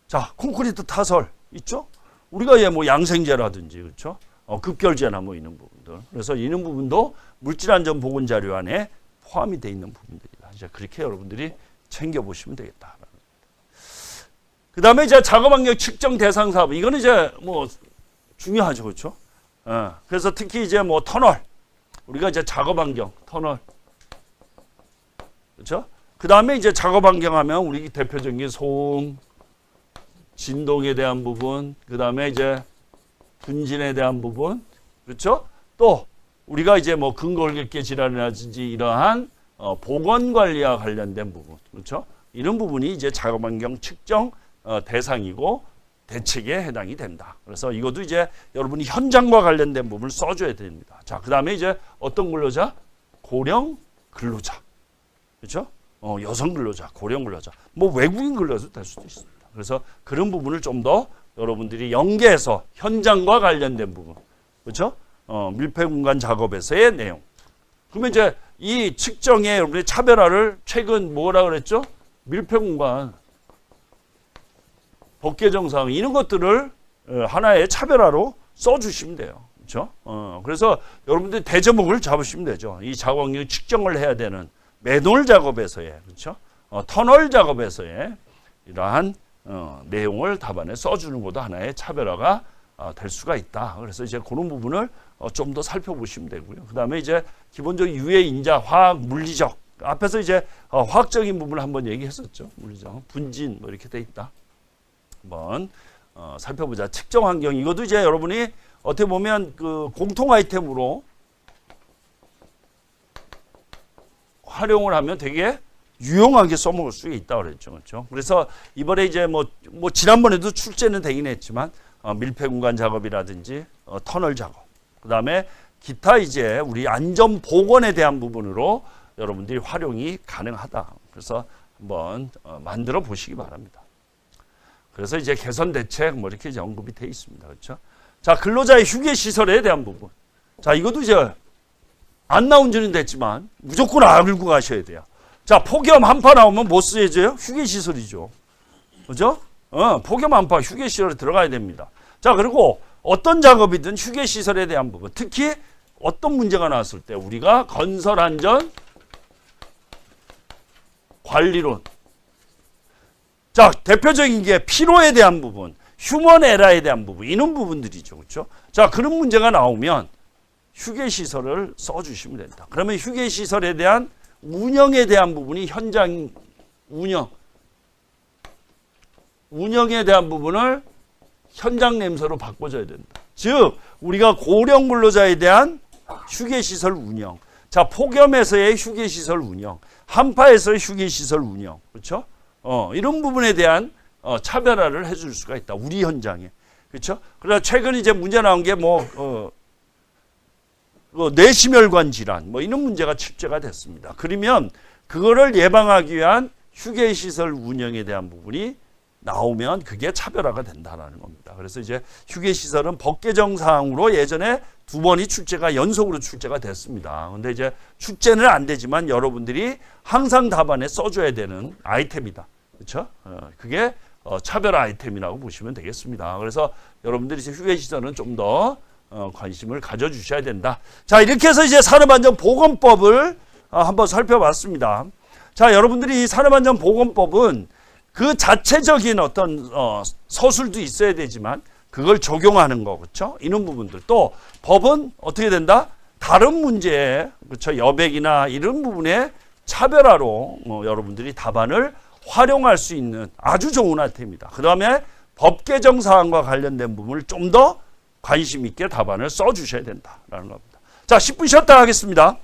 자, 콘크리트 타설 있죠? 우리가 뭐 양생제라든지, 그렇죠? 급결제나 뭐 이런 부분들. 그래서 이런 부분도 물질안전 보건 자료 안에 포함이 되어 있는 부분들이다. 이제 그렇게 여러분들이 챙겨보시면 되겠다. 그 다음에 이제 작업환경 측정 대상 사업. 이거는 이제 뭐 중요하죠. 그렇죠? 그래서 특히 이제 뭐 터널. 우리가 이제 작업환경, 터널. 그렇죠? 그 다음에 이제 작업환경 하면 우리 대표적인 게 소음, 진동에 대한 부분, 그 다음에 이제 분진에 대한 부분. 그렇죠? 또 우리가 이제 뭐 근골격계 질환이라든지 이러한 보건 관리와 관련된 부분. 그렇죠? 이런 부분이 이제 작업환경 측정 대상이고 대책에 해당이 된다. 그래서 이것도 이제 여러분이 현장과 관련된 부분을 써줘야 됩니다. 자, 그 다음에 이제 어떤 근로자? 고령 근로자. 그렇죠? 여성 근로자, 고령 근로자. 뭐 외국인 근로자도 될 수도 있습니다. 그래서 그런 부분을 좀 더 여러분들이 연계해서 현장과 관련된 부분. 그렇죠? 밀폐 공간 작업에서의 내용. 그러면 이제 이 측정에 여러분의 차별화를 최근 뭐라 그랬죠? 밀폐 공간, 법계 정상 이런 것들을 하나의 차별화로 써주시면 돼요. 그렇죠? 그래서 여러분들 대제목을 잡으시면 되죠. 이 작업환경 측정을 해야 되는 매몰 작업에서의, 그렇죠? 터널 작업에서의 이러한 내용을 답안에 써주는 것도 하나의 차별화가 될 수가 있다. 그래서 이제 그런 부분을 좀 더 살펴보시면 되고요. 그 다음에 이제 기본적인 유해 인자, 화학, 물리적. 앞에서 이제 화학적인 부분을 한번 얘기했었죠. 물리적, 분진 뭐 이렇게 돼 있다. 한번 살펴보자. 측정 환경. 이것도 이제 여러분이 어떻게 보면 그 공통 아이템으로 활용을 하면 되게 유용하게 써먹을 수 있다 그랬죠. 그렇죠? 그래서 이번에 이제 뭐 지난번에도 출제는 되긴 했지만 밀폐 공간 작업이라든지 터널 작업. 그다음에 기타 이제 우리 안전 보건에 대한 부분으로 여러분들이 활용이 가능하다. 그래서 한번 만들어 보시기 바랍니다. 그래서 이제 개선 대책 뭐 이렇게 이제 언급이 돼 있습니다. 그렇죠? 자, 근로자의 휴게 시설에 대한 부분. 자, 이것도 이제 안 나온 지는 됐지만 무조건 알고 가셔야 돼요. 자, 폭염 한파 나오면 뭐 쓰여져요? 휴게 시설이죠. 그죠? 폭염 한파 휴게 시설에 들어가야 됩니다. 자, 그리고 어떤 작업이든 휴게 시설에 대한 부분. 특히 어떤 문제가 나왔을 때 우리가 건설 안전 관리론. 자, 대표적인 게 피로에 대한 부분, 휴먼 에러에 대한 부분, 이런 부분들이죠. 그렇죠? 자, 그런 문제가 나오면 휴게시설을 써주시면 된다. 그러면 휴게시설에 대한 운영에 대한 부분이 현장 운영에 대한 부분을 현장 냄새로 바꿔줘야 된다. 즉, 우리가 고령 근로자에 대한 휴게시설 운영. 자, 폭염에서의 휴게시설 운영, 한파에서의 휴게시설 운영. 그렇죠? 이런 부분에 대한 차별화를 해줄 수가 있다. 우리 현장에. 그렇죠? 그래서 최근 이제 문제 나온 게 뇌심혈관 질환 뭐 이런 문제가 출제가 됐습니다. 그러면 그거를 예방하기 위한 휴게시설 운영에 대한 부분이 나오면 그게 차별화가 된다는 겁니다. 그래서 이제 휴게시설은 법개정 사항으로 예전에 2번이 출제가 연속으로 출제가 됐습니다. 근데 이제 출제는 안 되지만 여러분들이 항상 답안에 써줘야 되는 아이템이다. 그렇죠? 그게 차별화 아이템이라고 보시면 되겠습니다. 그래서 여러분들이 이제 휴게시설은 좀 더 관심을 가져주셔야 된다. 자, 이렇게 해서 이제 산업안전보건법을 한번 살펴봤습니다. 자, 여러분들이 이 산업안전보건법은 그 자체적인 어떤 서술도 있어야 되지만 그걸 적용하는 거, 그렇죠? 이런 부분들. 또 법은 어떻게 된다? 다른 문제에, 그렇죠? 여백이나 이런 부분에 차별화로 여러분들이 답안을 활용할 수 있는 아주 좋은 아이템입니다. 그 다음에 법 개정 사항과 관련된 부분을 좀 더 관심 있게 답안을 써주셔야 된다라는 겁니다. 자, 10분 쉬었다 하겠습니다.